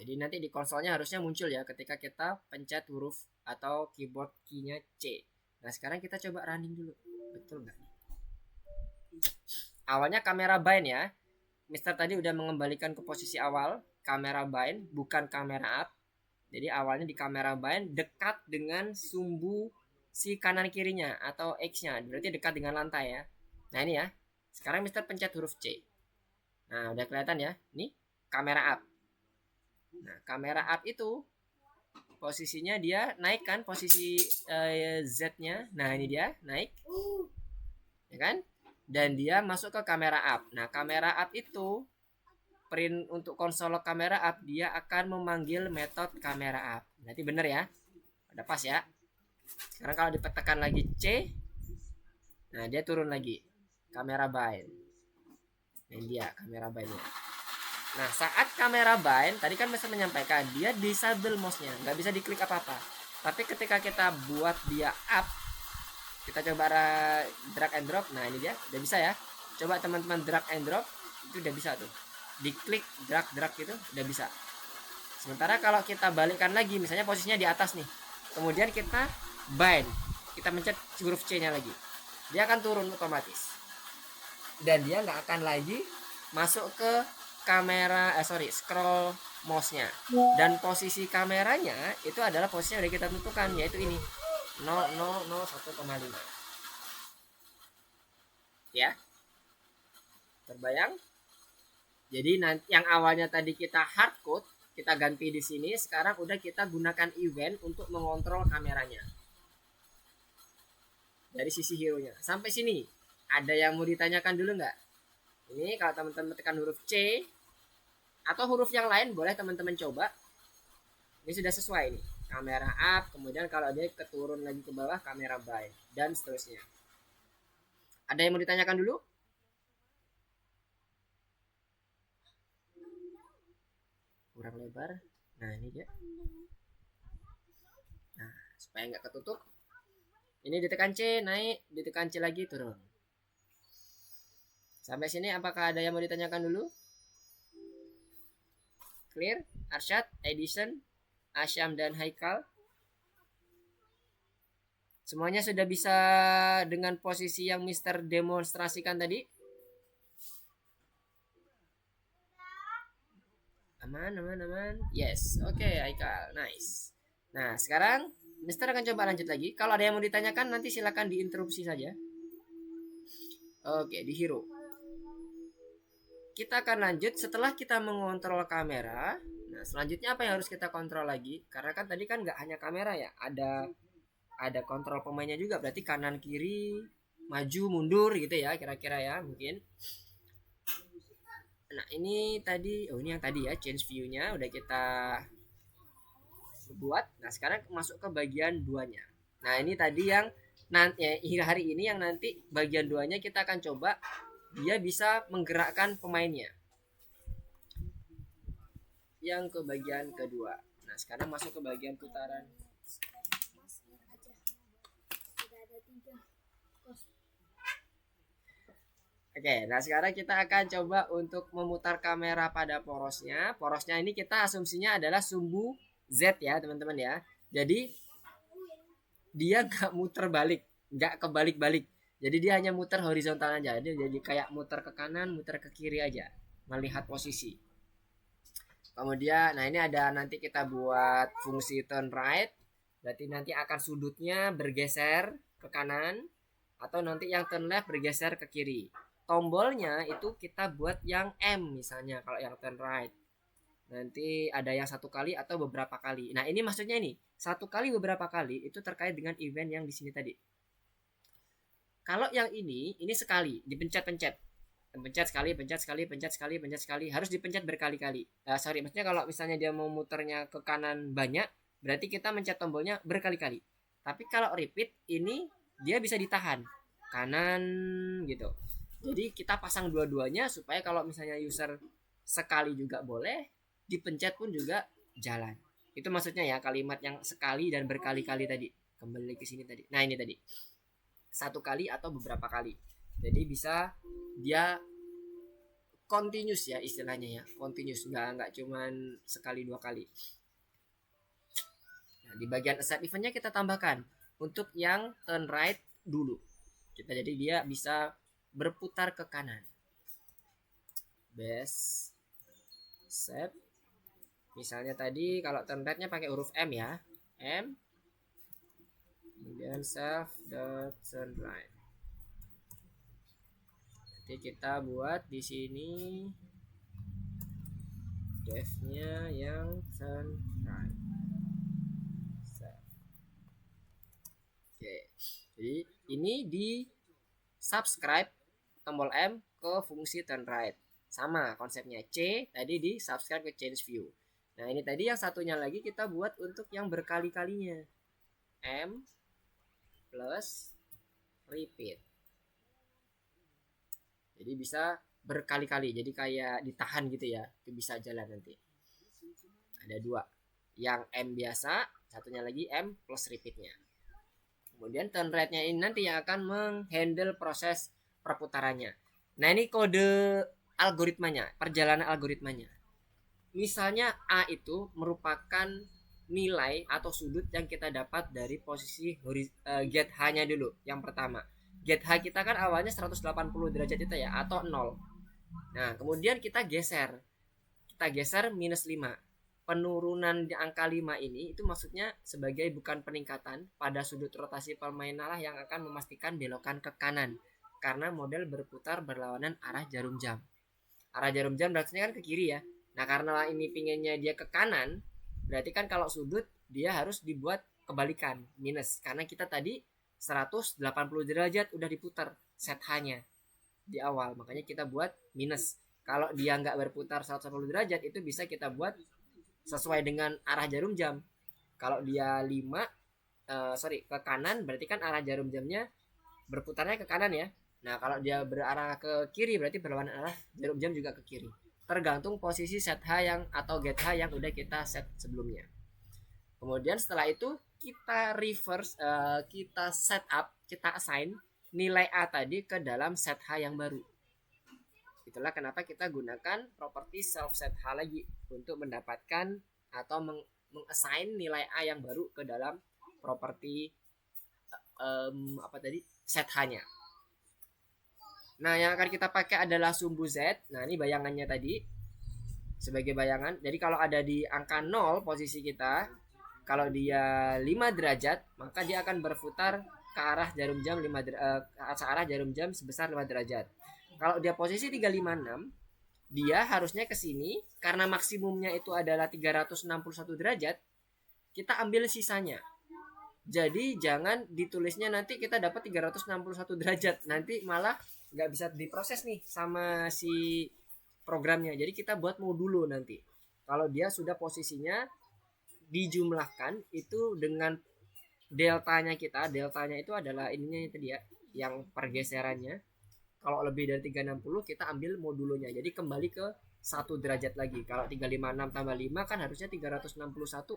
jadi nanti di konsolnya harusnya muncul ya ketika kita pencet huruf atau keyboard key-nya C. Nah sekarang kita coba running dulu, betul nggak? Awalnya kamera bind ya. Mister tadi udah mengembalikan ke posisi awal kamera bind, bukan kamera up. Jadi awalnya di kamera bind dekat dengan sumbu si kanan kirinya atau X-nya, berarti dekat dengan lantai ya. Nah ini ya. Sekarang Mister pencet huruf C. Nah udah kelihatan ya. Ini kamera up. Nah kamera up itu posisinya dia naik kan, posisi Z-nya. Nah ini dia naik, ya kan? Dan dia masuk ke kamera up. Nah kamera up itu print untuk konsol kamera up, dia akan memanggil metode kamera up. Berarti bener ya, udah pas ya. Sekarang kalau ditekan lagi C, nah dia turun lagi kamera bind. Ini dia kamera bindnya. Nah saat kamera bind tadi kan bisa menyampaikan dia disable mouse-nya, nggak bisa diklik apa-apa. Tapi ketika kita buat dia up, kita coba drag and drop. Nah ini dia udah bisa ya. Coba teman-teman drag and drop, itu udah bisa tuh. Diklik drag gitu udah bisa. Sementara kalau kita balikkan lagi, misalnya posisinya di atas nih, kemudian kita bind, kita mencet huruf C nya lagi. dia akan turun otomatis. Dan dia nggak akan lagi masuk ke kamera, scroll mouse-nya. Dan posisi kameranya itu adalah posisi yang udah kita tentukan, yaitu ini 0001,5. Ya, terbayang? Jadi nanti yang awalnya tadi kita hardcode, kita ganti di sini. Sekarang udah kita gunakan event untuk mengontrol kameranya dari sisi hero-nya. Sampai sini ada yang mau ditanyakan dulu nggak? Ini kalau teman-teman tekan huruf C atau huruf yang lain boleh teman-teman coba. Ini sudah sesuai nih. Kamera up, kemudian kalau dia keturun lagi ke bawah kamera by, dan seterusnya. Ada yang mau ditanyakan dulu? Kurang lebar. Nah ini dia. Nah supaya nggak ketutup, ini ditekan C naik, ditekan C lagi turun. Sampai sini apakah ada yang mau ditanyakan dulu? Clear? Arsyad, Edison, Asyam dan Haikal, semuanya sudah bisa dengan posisi yang Mister demonstrasikan tadi? Aman. Yes, oke, Haikal, nice. Nah sekarang Mister akan coba lanjut lagi. Kalau ada yang mau ditanyakan nanti silakan diinterupsi saja. Oke, di hero. Kita akan lanjut setelah kita mengontrol kamera. Nah selanjutnya apa yang harus kita kontrol lagi? Karena kan tadi kan nggak hanya kamera ya, ada kontrol pemainnya juga, berarti kanan kiri, maju mundur gitu ya kira-kira ya mungkin. Nah ini tadi, ini yang tadi ya, change view-nya udah kita buat. Nah sekarang masuk ke bagian duanya. Nah ini tadi yang nanti hari ini yang nanti bagian duanya kita akan coba dia bisa menggerakkan pemainnya. Yang ke bagian kedua. Nah sekarang masuk ke bagian putaran. Oke, nah sekarang kita akan coba untuk memutar kamera pada porosnya. Porosnya ini kita asumsinya adalah sumbu Z ya teman-teman ya. Jadi dia nggak muter balik, nggak kebalik-balik. Jadi dia hanya muter horizontal aja. Jadi kayak muter ke kanan, muter ke kiri aja, melihat posisi. Kemudian, nah ini ada nanti kita buat fungsi turn right. Berarti nanti akan sudutnya bergeser ke kanan, atau nanti yang turn left bergeser ke kiri. Tombolnya itu kita buat yang M misalnya kalau yang turn right. Nanti ada yang satu kali atau beberapa kali. Nah ini maksudnya ini satu kali beberapa kali itu terkait dengan event yang di sini tadi. Kalau yang ini sekali dipencet-pencet, pencet sekali, pencet sekali, pencet sekali, pencet sekali, harus dipencet berkali-kali. Maksudnya kalau misalnya dia mau muternya ke kanan banyak, berarti kita mencet tombolnya berkali-kali. Tapi kalau repeat ini dia bisa ditahan kanan gitu. Jadi kita pasang dua-duanya supaya kalau misalnya user sekali juga boleh, dipencet pun juga jalan. Itu maksudnya ya kalimat yang sekali dan berkali-kali tadi. Kembali ke sini tadi. Nah ini tadi. Satu kali atau beberapa kali. Jadi bisa dia continuous ya istilahnya ya. Continuous, nggak cuman sekali dua kali. Nah, di bagian asset eventnya kita tambahkan untuk yang turn right dulu. Jadi dia bisa berputar ke kanan. Best set. Misalnya tadi kalau turn right-nya pakai huruf M ya. M. Kemudian self dot turn right. Nanti kita buat di sini def-nya yang turn right. Oke. Jadi ini di subscribe tombol M ke fungsi turn right. Sama konsepnya. C tadi di subscribe ke change view. Nah ini tadi yang satunya lagi kita buat untuk yang berkali-kalinya. M plus repeat. Jadi bisa berkali-kali. Jadi kayak ditahan gitu ya. Itu bisa jalan nanti. Ada dua. Yang M biasa, satunya lagi M plus repeatnya. Kemudian turn right-nya ini nanti yang akan menghandle proses perputarannya. Nah ini kode algoritmanya, perjalanan algoritmanya. Misalnya A itu merupakan nilai atau sudut yang kita dapat dari posisi get H-nya dulu, yang pertama. get H kita kan awalnya 180 derajat itu ya, atau 0. Nah kemudian kita geser minus 5. Penurunan di angka 5 ini itu maksudnya sebagai bukan peningkatan pada sudut rotasi permainan yang akan memastikan belokan ke kanan, karena model berputar berlawanan arah jarum jam. Arah jarum jam berarti kan ke kiri ya. Nah karena ini pinginnya dia ke kanan, berarti kan kalau sudut dia harus dibuat kebalikan, minus, karena kita tadi 180 derajat udah diputar set H-nya di awal, makanya kita buat minus. Kalau dia nggak berputar 180 derajat itu bisa kita buat sesuai dengan arah jarum jam. Kalau dia 5 ke kanan, berarti kan arah jarum jamnya berputarnya ke kanan ya. Nah kalau dia berarah ke kiri berarti berlawanan arah jarum jam juga ke kiri, tergantung posisi set H yang atau get H yang udah kita set sebelumnya. Kemudian setelah itu kita reverse, kita set up, kita assign nilai A tadi ke dalam set H yang baru. Itulah kenapa kita gunakan properti self set H lagi untuk mendapatkan atau mengassign nilai A yang baru ke dalam properti set H-nya. Nah yang akan kita pakai adalah sumbu Z. Nah ini bayangannya tadi sebagai bayangan. Jadi kalau ada di angka 0 posisi kita, kalau dia 5 derajat, maka dia akan berputar ke arah jarum jam sebesar 5 derajat. Kalau dia posisi 356, dia harusnya ke sini, karena maksimumnya itu adalah 361 derajat, kita ambil sisanya. Jadi jangan ditulisnya nanti kita dapat 361 derajat, nanti malah nggak bisa diproses nih sama si programnya. Jadi kita buat modulo nanti. Kalau dia sudah posisinya dijumlahkan itu dengan deltanya itu adalah ininya tadi ya, yang pergeserannya. Kalau lebih dari 360 kita ambil modulonya, jadi kembali ke 1 derajat lagi. Kalau 356 tambah 5 kan harusnya 361,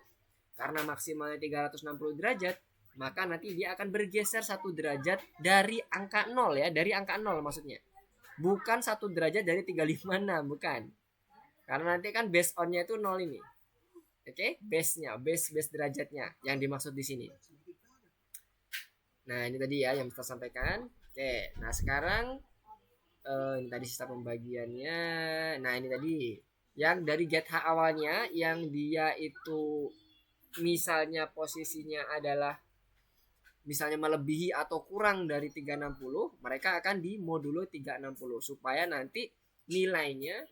karena maksimalnya 360 derajat, maka nanti dia akan bergeser 1 derajat dari angka 0 ya, dari angka 0 maksudnya, bukan 1 derajat dari 356, bukan, karena nanti kan base on-nya itu 0 ini. Oke, base-nya, base derajatnya yang dimaksud di sini. Nah ini tadi ya yang kita sampaikan. Oke, nah sekarang ini tadi sistem pembagiannya. Nah ini tadi yang dari get H awalnya, yang dia itu misalnya posisinya adalah misalnya melebihi atau kurang dari 360, mereka akan di modulo 360 supaya nanti nilainya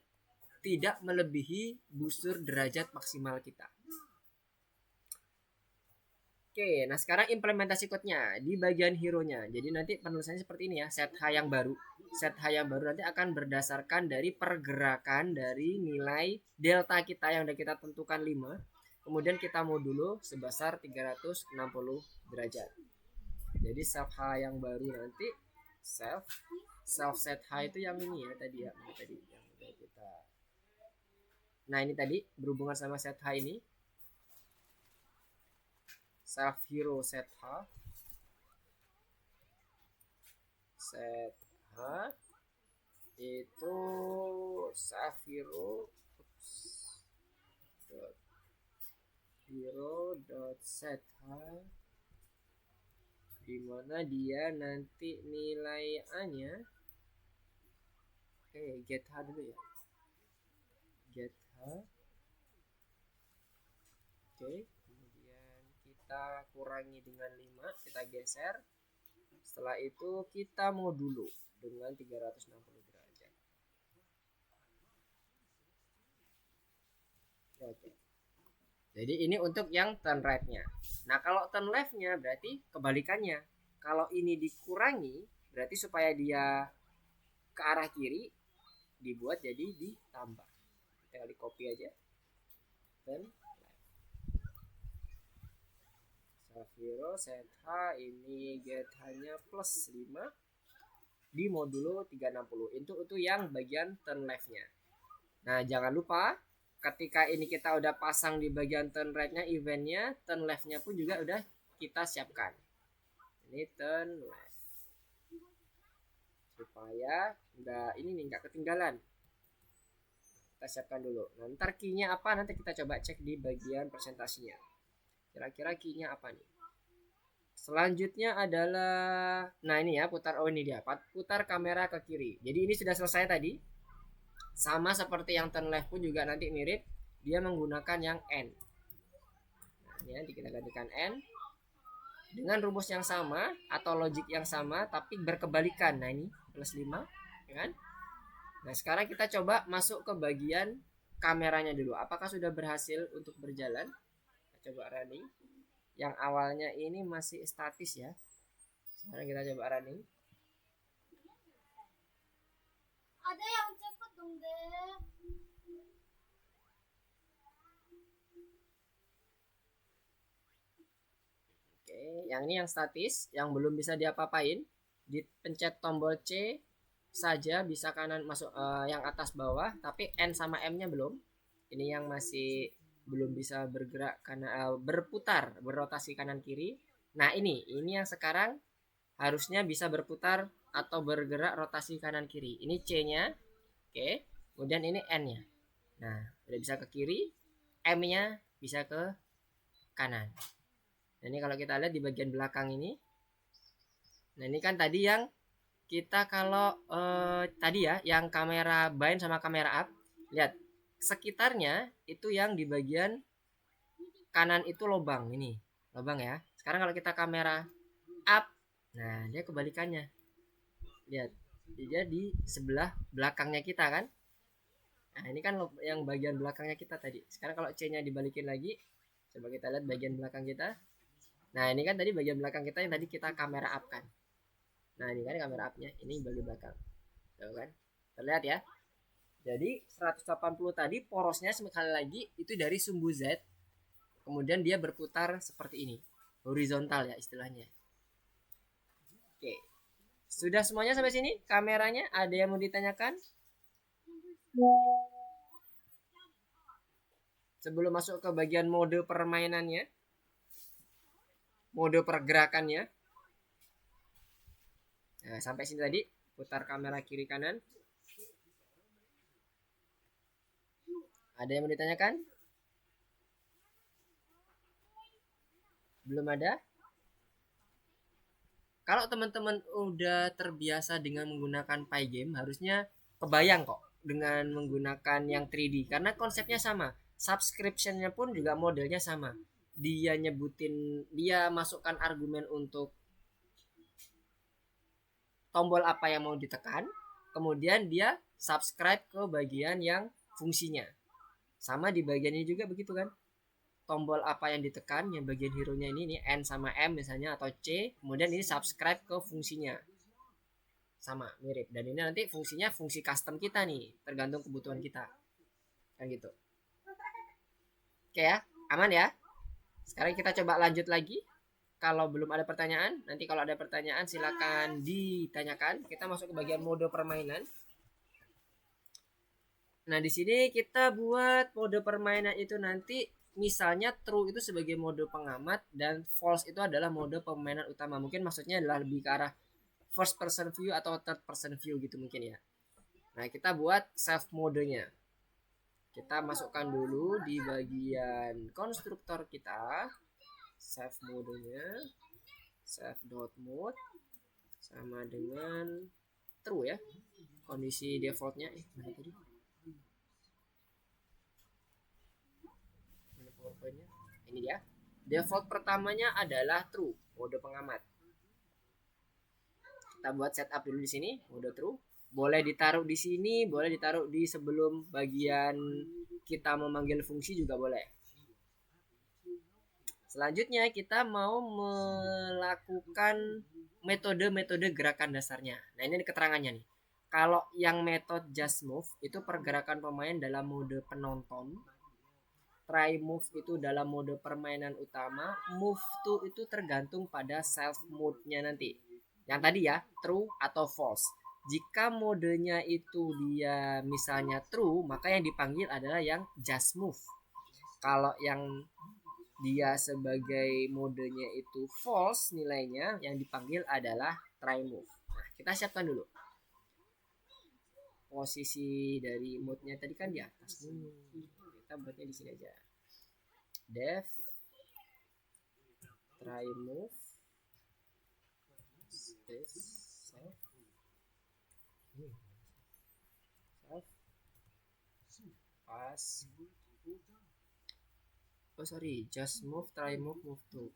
tidak melebihi busur derajat maksimal kita. Oke, nah sekarang implementasi code-nya di bagian hero-nya. Jadi nanti penulisannya seperti ini ya, set H yang baru. Set H yang baru nanti akan berdasarkan dari pergerakan dari nilai delta kita yang udah kita tentukan 5. Kemudian kita modulo sebesar 360 derajat. Jadi self H yang baru nanti self set H itu yang ini ya tadi ya, tadi yang udah kita. Nah, ini tadi berhubungan sama set H ini. Self hero set H. Set H itu self hero dot set H, dimana dia nanti nilai A-nya get H dulu ya, get H. Kemudian kita kurangi dengan 5, kita geser. Setelah itu kita modulo dengan 360 derajat. Oke. Jadi ini untuk yang turn right-nya. Nah kalau turn left-nya berarti kebalikannya. Kalau ini dikurangi berarti supaya dia ke arah kiri, dibuat jadi ditambah. Tinggal di copy aja. Turn left. Self hero set H, ini get H-nya plus 5 di modulo 360. Itu yang bagian turn left-nya. Nah jangan lupa ketika ini kita udah pasang di bagian turn right-nya, event-nya, turn left-nya pun juga udah kita siapkan. Ini turn left. Supaya ini nggak ketinggalan. Kita siapkan dulu. Nah, ntar key-nya apa nanti kita coba cek di bagian presentasinya. Kira-kira key-nya apa nih? Selanjutnya adalah, nah ini ya, ini dia, putar kamera ke kiri. Jadi ini sudah selesai tadi. Sama seperti yang turn left pun juga nanti mirip, dia menggunakan yang N. Nah ini nanti kita gantikan N dengan rumus yang sama atau logik yang sama tapi berkebalikan. Nah ini plus 5 ya kan. Nah sekarang kita coba masuk ke bagian kameranya dulu, apakah sudah berhasil untuk berjalan. Kita coba running. Yang awalnya ini masih statis ya, sekarang kita coba running. Ada yang cepet dong deh. Oke, yang ini yang statis, yang belum bisa diapa-apain, dipencet tombol C saja bisa kanan masuk, yang atas bawah, tapi N sama M nya belum. Ini yang masih belum bisa bergerak karena berputar, berrotasi kanan kiri. Nah ini yang sekarang harusnya bisa berputar atau bergerak rotasi kanan kiri. Ini C nya, oke, kemudian ini N nya. Nah udah bisa ke kiri, M nya bisa ke kanan. Nah ini kalau kita lihat di bagian belakang ini, nah ini kan tadi yang kita kalau tadi ya yang kamera bind sama kamera up, lihat sekitarnya itu yang di bagian kanan itu lubang, ini lubang ya. Sekarang kalau kita kamera up, nah dia kebalikannya, lihat dia di sebelah belakangnya kita kan. Nah ini kan yang bagian belakangnya kita tadi. Sekarang kalau C nya dibalikin lagi, coba kita lihat bagian belakang kita. Nah ini kan tadi bagian belakang kita yang tadi kita kamera up kan. Nah ini kan kamera up-nya, ini bagian belakang. Tuh kan? Terlihat ya. Jadi 180 tadi porosnya sekali lagi itu dari sumbu Z. Kemudian dia berputar seperti ini. Horizontal ya istilahnya. Oke. Sudah semuanya sampai sini? Kameranya ada yang mau ditanyakan? Sebelum masuk ke bagian mode permainannya. Mode pergerakannya. Nah, sampai sini tadi. Putar kamera kiri kanan. Ada yang mau ditanyakan? Belum ada? Kalau teman-teman udah terbiasa dengan menggunakan Pygame, harusnya kebayang kok dengan menggunakan yang 3D karena konsepnya sama. Subscription-nya pun juga modelnya sama. Dia nyebutin, dia masukkan argumen untuk tombol apa yang mau ditekan, kemudian dia subscribe ke bagian yang fungsinya. Sama di bagian ini juga begitu kan. Tombol apa yang ditekan, yang bagian hero nya ini N sama M misalnya atau C, kemudian ini subscribe ke fungsinya. Sama mirip, dan ini nanti fungsinya fungsi custom kita nih, tergantung kebutuhan kita kan gitu. Oke ya, aman ya. Sekarang kita coba lanjut lagi. Kalau belum ada pertanyaan, nanti kalau ada pertanyaan silakan ditanyakan. Kita masuk ke bagian mode permainan. Nah di sini kita buat mode permainan itu nanti misalnya true itu sebagai mode pengamat dan false itu adalah mode permainan utama. Mungkin maksudnya adalah lebih ke arah first person view atau third person view gitu mungkin ya. Nah kita buat save modenya. Kita masukkan dulu di bagian konstruktor kita save modenya, save dot mode sama dengan true ya. Kondisi defaultnya mana tadi? Ini dia. Default pertamanya adalah true, mode pengamat. Kita buat setup dulu di sini, mode true. Boleh ditaruh di sini, boleh ditaruh di sebelum bagian kita memanggil fungsi juga boleh. Selanjutnya kita mau melakukan metode-metode gerakan dasarnya. Nah ini keterangannya nih. Kalau yang metode just move itu pergerakan pemain dalam mode penonton. Try move itu dalam mode permainan utama. Move to itu tergantung pada self mode-nya nanti. Yang tadi ya, true atau false. Jika modenya itu dia misalnya true, maka yang dipanggil adalah yang just move. Kalau yang dia sebagai modenya itu false nilainya, yang dipanggil adalah try move. Nah, kita siapkan dulu. Posisi dari mode-nya tadi kan di atas. Kita buatnya di sini aja. Dev try move this self pass. Oh sorry, just move, try move, move to.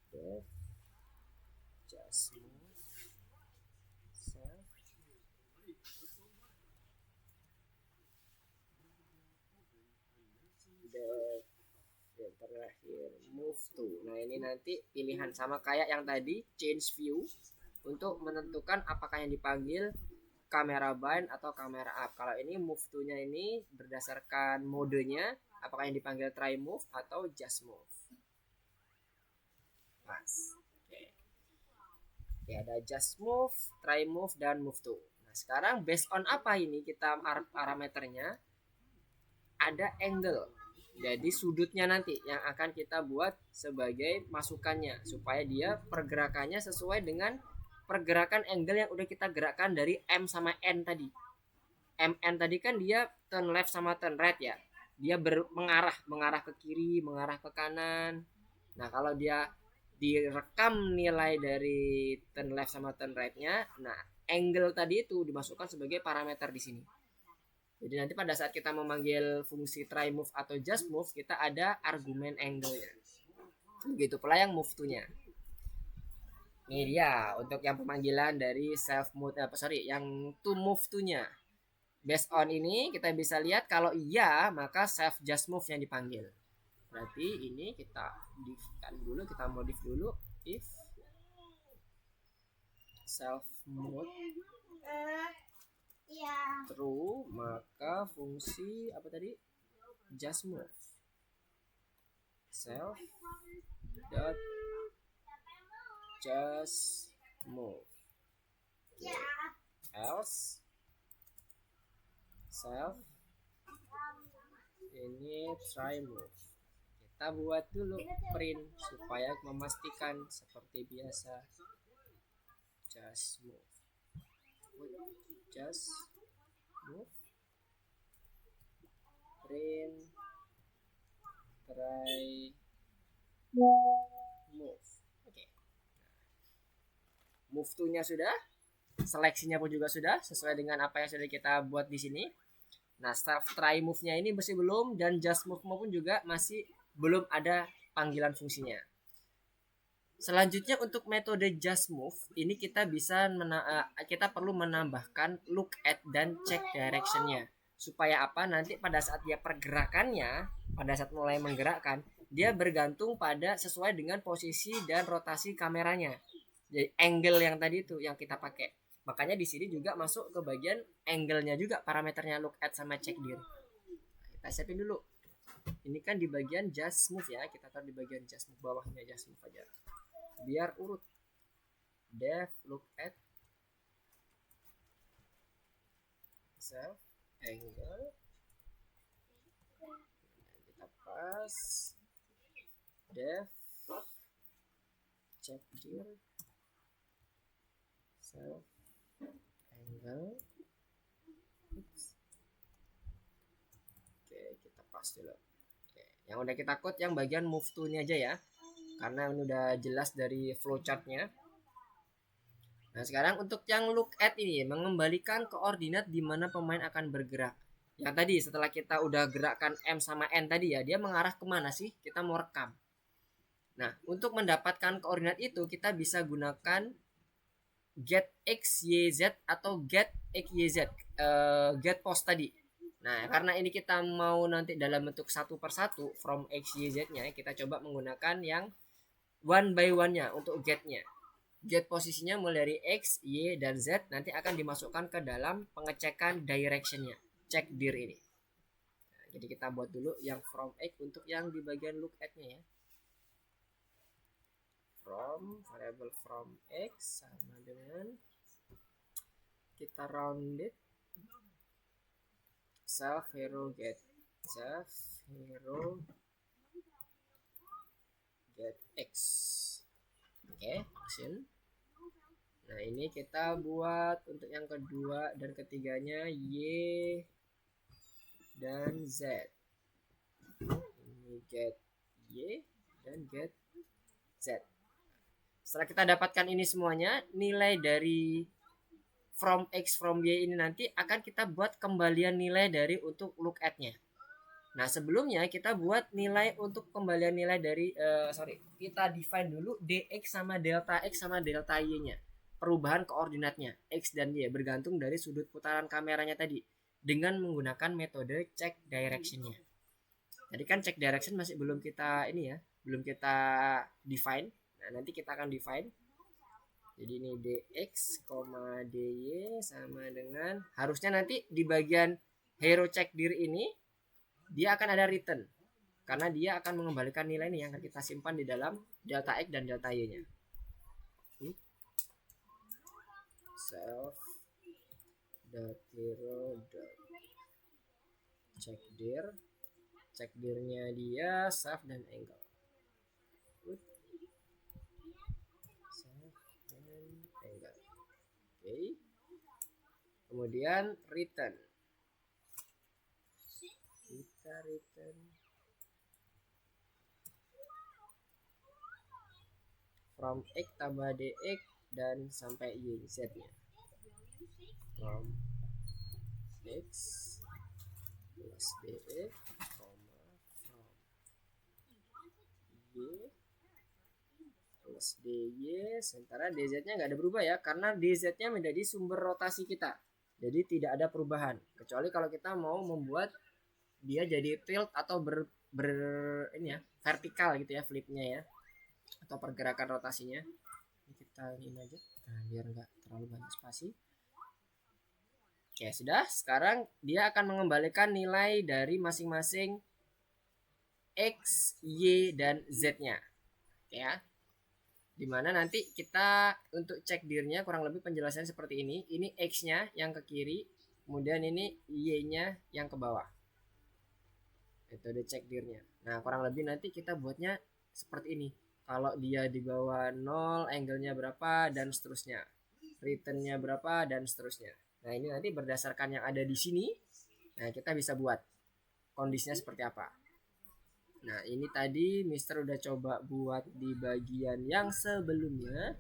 Def just move self def yang terakhir move to. Nah ini nanti pilihan sama kayak yang tadi, change view untuk menentukan apakah yang dipanggil kamera bind atau kamera up. Kalau ini move to nya ini berdasarkan modenya, apakah yang dipanggil try move atau just move. Pas. Oke, ada just move, try move, dan move to. Nah sekarang based on apa ini kita parameternya? Ada angle. Jadi sudutnya nanti yang akan kita buat sebagai masukannya supaya dia pergerakannya sesuai dengan pergerakan angle yang udah kita gerakkan dari M sama N tadi. MN tadi kan dia turn left sama turn right ya. Dia mengarah ke kiri, mengarah ke kanan. Nah, kalau dia direkam nilai dari turn left sama turn right-nya, nah angle tadi itu dimasukkan sebagai parameter di sini. Jadi nanti pada saat kita memanggil fungsi try move atau just move, kita ada argumen angle-nya. Begitu pula yang move to-nya. Ini dia untuk yang pemanggilan dari self move yang to move to-nya. Based on ini kita bisa lihat kalau iya maka self just move yang dipanggil. Berarti ini kita div-kan dulu, kita modif dulu if self move true maka fungsi apa tadi just move self dot just move else self ini try move. Kita buat dulu print supaya memastikan seperti biasa just move print try move. Oke. Move to nya sudah, seleksinya pun juga sudah sesuai dengan apa yang sudah kita buat di sini. Nah, self try move-nya ini masih belum, dan just move pun juga masih belum ada panggilan fungsinya. Selanjutnya untuk metode just move ini kita bisa kita perlu menambahkan look at dan check direction-nya. Supaya apa? Nanti pada saat dia pergerakannya, pada saat mulai menggerakkan, dia bergantung pada sesuai dengan posisi dan rotasi kameranya. Jadi angle yang tadi itu yang kita pakai. Makanya di sini juga masuk ke bagian angle-nya juga, parameternya look at sama check dir. Kita siapin dulu. Ini kan di bagian just move ya, kita taruh di bagian just move, bawahnya just move aja. Biar urut. Def look at self angle. Kita pas. Def check dir self angle. Oke, kita pas dulu. Oke, yang udah kita code yang bagian move to ini aja ya, karena ini udah jelas dari flowchartnya. Nah sekarang untuk yang look at ini, mengembalikan koordinat di mana pemain akan bergerak. Yang tadi setelah kita udah gerakkan M sama N tadi ya, dia mengarah kemana sih? Kita mau rekam. Nah untuk mendapatkan koordinat itu kita bisa gunakan get x y z atau get x y z, get post tadi. Nah karena ini kita mau nanti dalam bentuk satu persatu from x y z nya, kita coba menggunakan yang one by one nya untuk getnya. Get posisinya mulai dari x, y, dan z nanti akan dimasukkan ke dalam pengecekan directionnya, check dir ini. Nah, jadi kita buat dulu yang from x untuk yang di bagian look at nya ya. From variable from x sama dengan kita rounded self hero get x. Oke, action. Nah ini kita buat untuk yang kedua dan ketiganya y dan z. Ini get y dan get z. Setelah kita dapatkan ini semuanya, nilai dari from X from Y ini nanti akan kita buat kembalian nilai dari untuk look at-nya. Nah, sebelumnya kita buat nilai untuk kembalian nilai dari kita define dulu dx sama delta x sama delta y-nya. Perubahan koordinatnya x dan y bergantung dari sudut putaran kameranya tadi dengan menggunakan metode check direction-nya. Tadi kan check direction masih belum kita belum kita define. Nah, nanti kita akan define. Jadi ini dx, dy sama dengan, harusnya nanti di bagian hero check dir ini dia akan ada return karena dia akan mengembalikan nilai ini yang akan kita simpan di dalam delta x dan delta y-nya. Self hero check dirnya dia self dan angle. Oke. Kemudian return. Kita return from x tambah dx dan sampai y z-nya. From x plus dx, from y plus dy, sementara dz-nya nggak ada berubah ya, karena dz-nya menjadi sumber rotasi kita. Jadi tidak ada perubahan, kecuali kalau kita mau membuat dia jadi tilt atau vertikal gitu ya, flipnya ya, atau pergerakan rotasinya. Ini kita ini aja, nah, biar nggak terlalu banyak spasi. Ya sudah, sekarang dia akan mengembalikan nilai dari masing-masing x, y, dan z-nya, ya. Dimana nanti kita untuk cek dirnya kurang lebih penjelasannya seperti ini. Ini x-nya yang ke kiri, kemudian ini y-nya yang ke bawah. Metode cek dirnya. Nah, kurang lebih nanti kita buatnya seperti ini. Kalau dia di bawah 0, angle-nya berapa, dan seterusnya. Return-nya berapa, dan seterusnya. Nah, ini nanti berdasarkan yang ada di sini, nah kita bisa buat kondisinya seperti apa. Nah, ini tadi Mister udah coba buat di bagian yang sebelumnya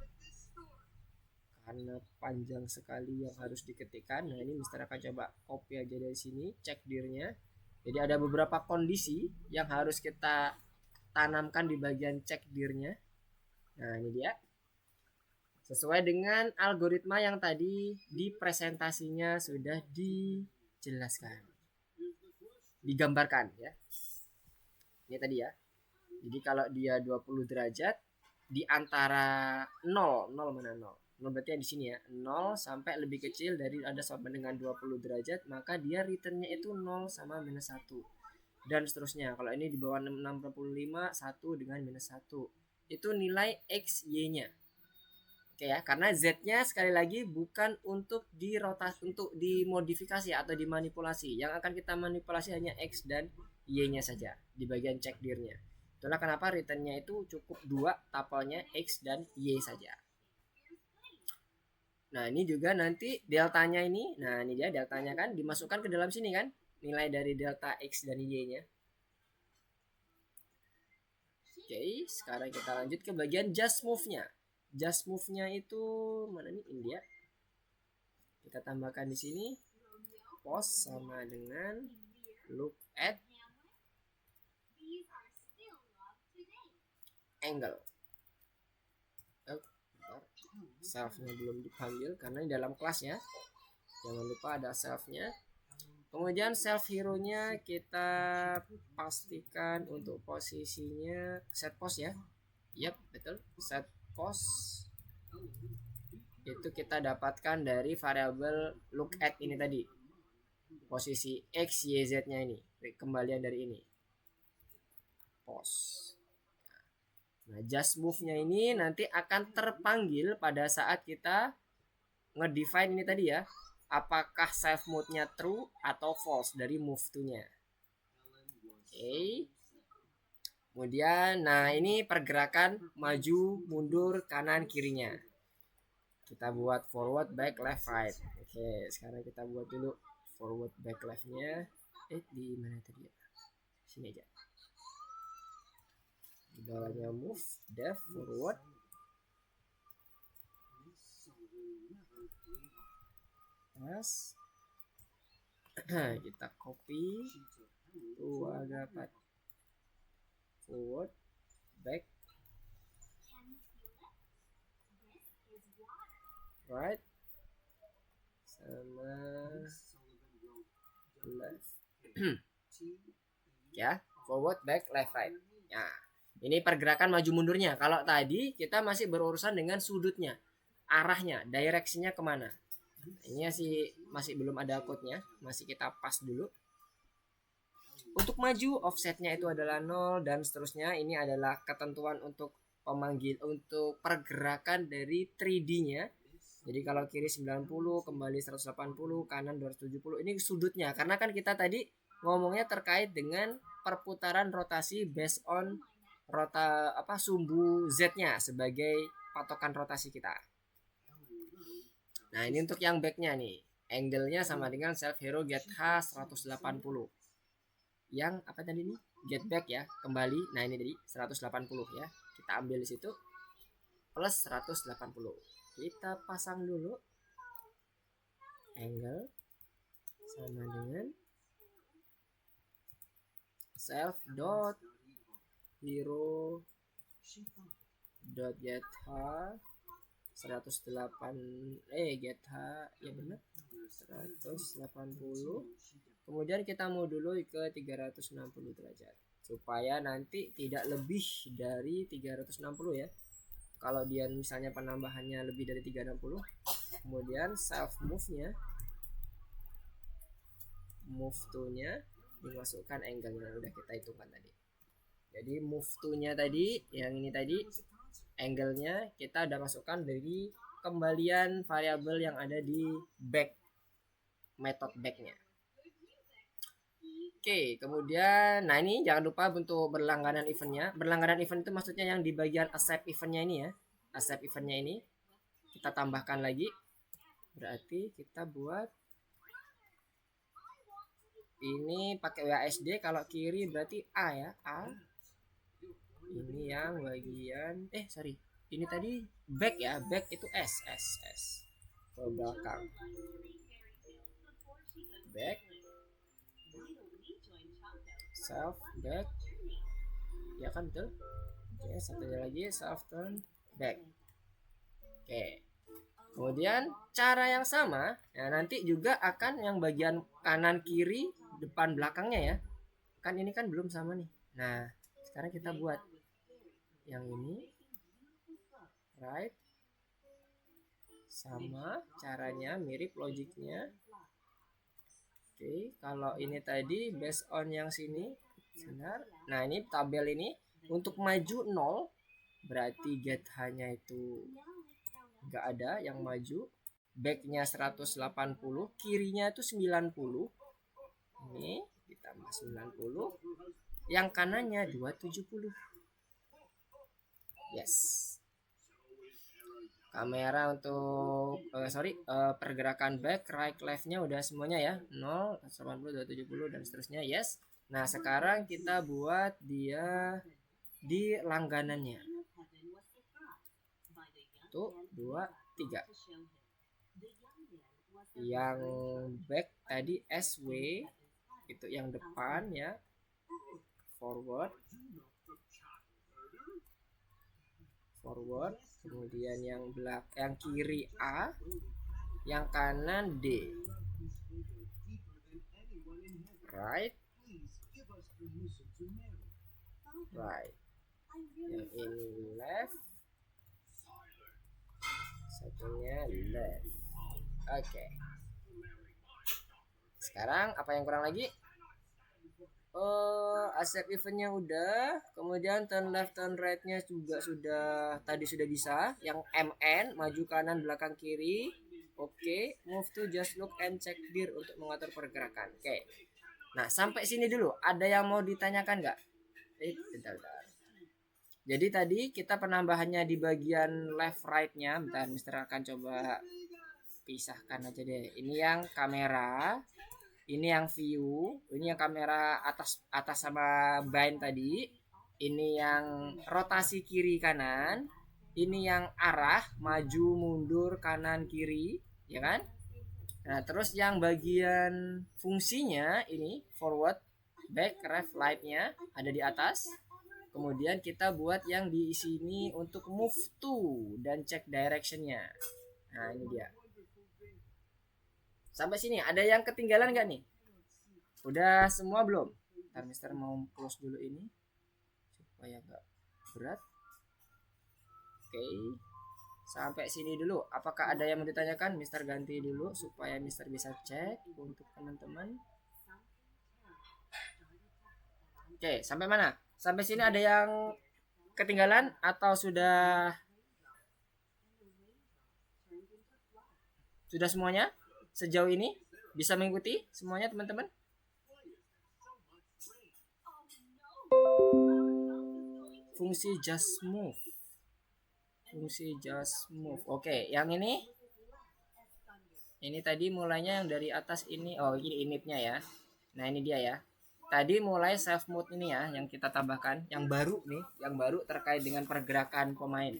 karena panjang sekali yang harus diketikkan. Nah, ini Mister akan coba copy aja dari sini, cek dirnya. Jadi ada beberapa kondisi yang harus kita tanamkan di bagian cek dirnya. Nah, ini dia. Sesuai dengan algoritma yang tadi di presentasinya sudah dijelaskan. Digambarkan ya. Ini tadi ya. Jadi kalau dia 20 derajat di antara 0 mana 0? 0 berarti di sini ya. 0 sampai lebih kecil dari ada sama dengan 20 derajat, maka dia returnnya itu 0 sama minus 1. Dan seterusnya. Kalau ini di bawah 65, 1 dengan minus 1. Itu nilai x, y-nya. Oke ya, karena z-nya sekali lagi bukan untuk dirotasi, untuk dimodifikasi atau dimanipulasi. Yang akan kita manipulasi hanya x dan y-nya saja di bagian check dir-nya. Itulah kenapa returnnya itu cukup 2 tapelnya x dan y saja. Nah, ini juga nanti deltanya ini. Nah, ini dia deltanya kan dimasukkan ke dalam sini kan, nilai dari delta x dan y-nya. Oke, sekarang kita lanjut ke bagian just move-nya. Just move-nya itu mana nih, India? Kita tambahkan di sini pose sama dengan look at angle. Self-nya belum dipanggil karena di dalam kelas ya. Jangan lupa ada self-nya. Kemudian self hero-nya kita pastikan untuk posisinya set pose ya. Yap, betul. Set pose itu kita dapatkan dari variabel look at ini tadi. Posisi x, y, z-nya ini. Kembalian dari ini. Pose. Nah, just move-nya ini nanti akan terpanggil pada saat kita ngedefine ini tadi ya. Apakah self mode-nya true atau false dari move to-nya. Oke. Kemudian, nah ini pergerakan maju, mundur, kanan, kirinya. Kita buat forward, back, left, right. Oke, sekarang kita buat dulu forward, back, left-nya. Di mana tadi ya? Sini aja. Di bawahnya move, def, forward, Mas kita copy tuh agak dapat forward back right sama left ya, forward back left right. Nah, ini pergerakan maju mundurnya. Kalau tadi kita masih berurusan dengan sudutnya, arahnya, direksinya kemana. Ini sih masih belum ada code-nya, masih kita pas dulu. Untuk maju offsetnya itu adalah 0 dan seterusnya. Ini adalah ketentuan untuk untuk pergerakan dari 3D-nya. Jadi kalau kiri 90, kembali 180, kanan 270. Ini sudutnya karena kan kita tadi ngomongnya terkait dengan perputaran rotasi based on sumbu Z-nya sebagai patokan rotasi kita. Nah, ini untuk yang back-nya nih. Angle-nya sama dengan self hero get H 180. Yang apa tadi nih? Get back ya, kembali. Nah, ini tadi 180 ya. Kita ambil di situ plus 180. Kita pasang dulu angle sama dengan self dot hero dot get H 108 get H ya benar 180. Kemudian kita mau dulu ke 360 derajat supaya nanti tidak lebih dari 360 ya. Kalau dia misalnya penambahannya lebih dari 360, kemudian self move-nya move to-nya dimasukkan angle-nya udah kita hitungkan tadi. Jadi move to-nya tadi yang ini tadi angle-nya kita udah masukkan dari kembalian variabel yang ada di back method back-nya. Oke, kemudian nah ini jangan lupa untuk berlangganan eventnya. Berlangganan event itu maksudnya yang di bagian accept eventnya ini ya. Accept eventnya ini kita tambahkan lagi. Berarti kita buat ini pakai WASD, kalau kiri berarti A ya, A. Ini yang bagian ini tadi back ya, back itu S ke belakang. Back self back ya kan betul. Oke, satunya lagi self turn back. Oke, kemudian cara yang sama ya, nanti juga akan yang bagian kanan kiri depan belakangnya ya, kan ini kan belum sama nih. Nah sekarang kita buat yang ini right sama, caranya mirip logiknya. Oke, kalau ini tadi based on yang sini benar. Nah ini tabel ini untuk maju 0 berarti get hanya itu nggak ada yang maju. Backnya 180, kirinya itu 90. Ini ditambah 90, yang kanannya 270. Yes. Kamera untuk pergerakan back, right, left-nya udah semuanya ya. 0, 180, 270 dan seterusnya. Yes. Nah, sekarang kita buat dia di langganannya. 1, 2, 3. Yang back tadi SW itu yang depan ya. Forward, kemudian yang kiri A, yang kanan D, right, yang ini left, satunya left. Oke. Sekarang apa yang kurang lagi? Accept eventnya udah, kemudian turn left turn right nya juga sudah bisa, yang MN maju kanan belakang kiri. Oke, move to just look and check gear untuk mengatur pergerakan. Oke, nah sampai sini dulu ada yang mau ditanyakan nggak? Bentar. Jadi tadi kita penambahannya di bagian left right nya, bentar Mister akan coba pisahkan aja deh. Ini yang kamera, ini yang view, ini yang kamera atas sama bind tadi, ini yang rotasi kiri kanan, ini yang arah maju mundur kanan kiri, ya kan? Nah, terus yang bagian fungsinya ini forward, back, left, lightnya ada di atas. Kemudian kita buat yang di sini untuk move to dan check directionnya. Nah, ini dia. Sampai sini ada yang ketinggalan nggak nih? Udah semua belum? Ntar Mister mau close dulu ini supaya nggak berat. Oke. Sampai sini dulu. Apakah ada yang mau ditanyakan? Mister ganti dulu supaya Mister bisa cek untuk teman-teman. Oke, sampai mana? Sampai sini ada yang ketinggalan atau sudah semuanya sejauh ini bisa mengikuti semuanya teman-teman? Fungsi just move. Oke, yang ini tadi mulainya yang dari atas ini. Oh, ini initnya ya. Nah, ini dia ya. Tadi mulai self mode ini ya yang kita tambahkan, yang baru terkait dengan pergerakan pemain.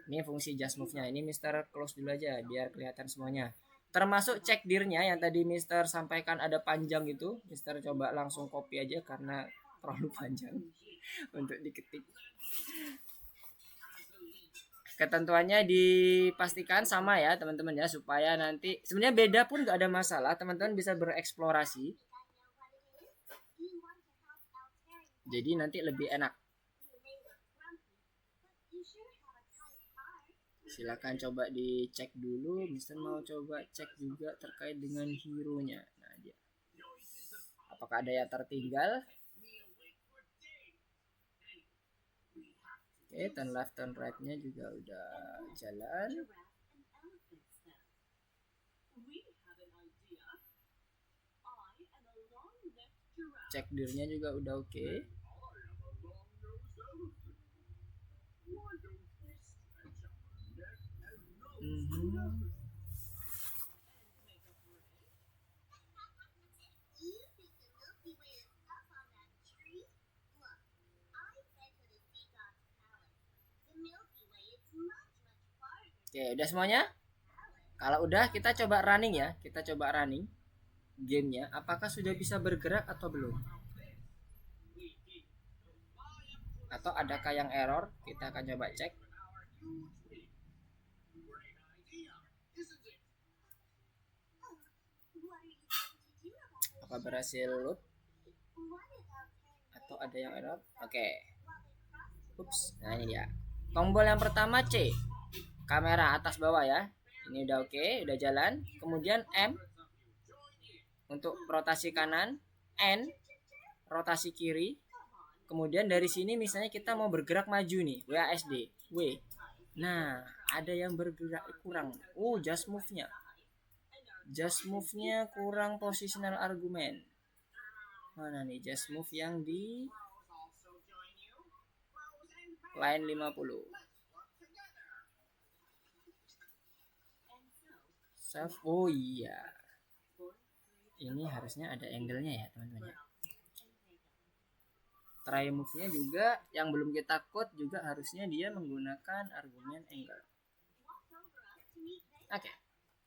Ini fungsi just move-nya. Ini Mister close dulu aja biar kelihatan semuanya. Termasuk check dir-nya yang tadi Mister sampaikan ada panjang itu, Mister coba langsung copy aja karena terlalu panjang untuk diketik. Ketentuannya dipastikan sama ya teman-teman ya, supaya nanti sebenarnya beda pun nggak ada masalah, teman-teman bisa bereksplorasi. Jadi nanti lebih enak. Silakan coba dicek dulu. Mister mau coba cek juga terkait dengan hero-nya. Nah, dia. Apakah ada yang tertinggal? Oke, turn left, turn right-nya juga udah jalan. Cek dir-nya juga udah oke. Oke, udah semuanya? Kalau udah, kita coba running ya. Kita coba running gamenya. Apakah sudah bisa bergerak atau belum? Atau adakah yang error? Kita akan coba cek. Apa berhasil load? Atau ada yang error? Oke. Ups, nah ini dia. Tombol yang pertama C. Kamera atas bawah ya. Ini udah oke, udah jalan. Kemudian M untuk rotasi kanan, N rotasi kiri. Kemudian dari sini misalnya kita mau bergerak maju nih, WASD, W. Nah, ada yang bergerak kurang. Oh, just move-nya. Just move-nya kurang positional argument. Mana nih just move yang di line 50. Self, oh iya. Ini harusnya ada angle-nya ya, teman-teman. Try move-nya juga yang belum kita code juga harusnya dia menggunakan argumen angle. Oke.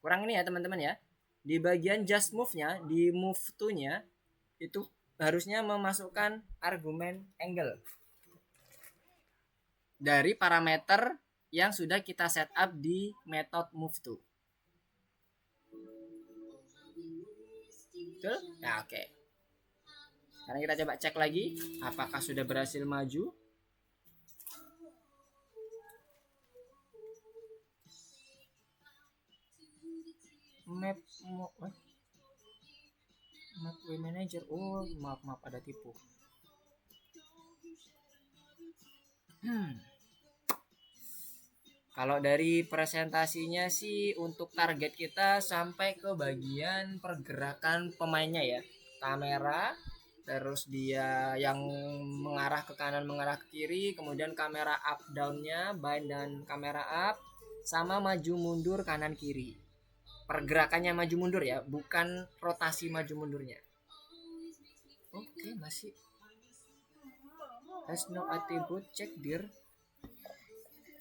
Kurang ini ya, teman-teman ya. Di bagian just move-nya, di move to-nya itu harusnya memasukkan argumen angle dari parameter yang sudah kita set up di method move to. Betul? Nah, oke. Sekarang kita coba cek lagi apakah sudah berhasil maju. Map way manager. Oh, maaf ada tipu. Kalau dari presentasinya sih untuk target kita sampai ke bagian pergerakan pemainnya ya. Kamera, terus dia yang mengarah ke kanan, mengarah ke kiri, kemudian kamera up down-nya, bind dan kamera up, sama maju mundur kanan kiri. Pergerakannya maju mundur ya, bukan rotasi maju mundurnya. Oke, masih has no attribute check dir.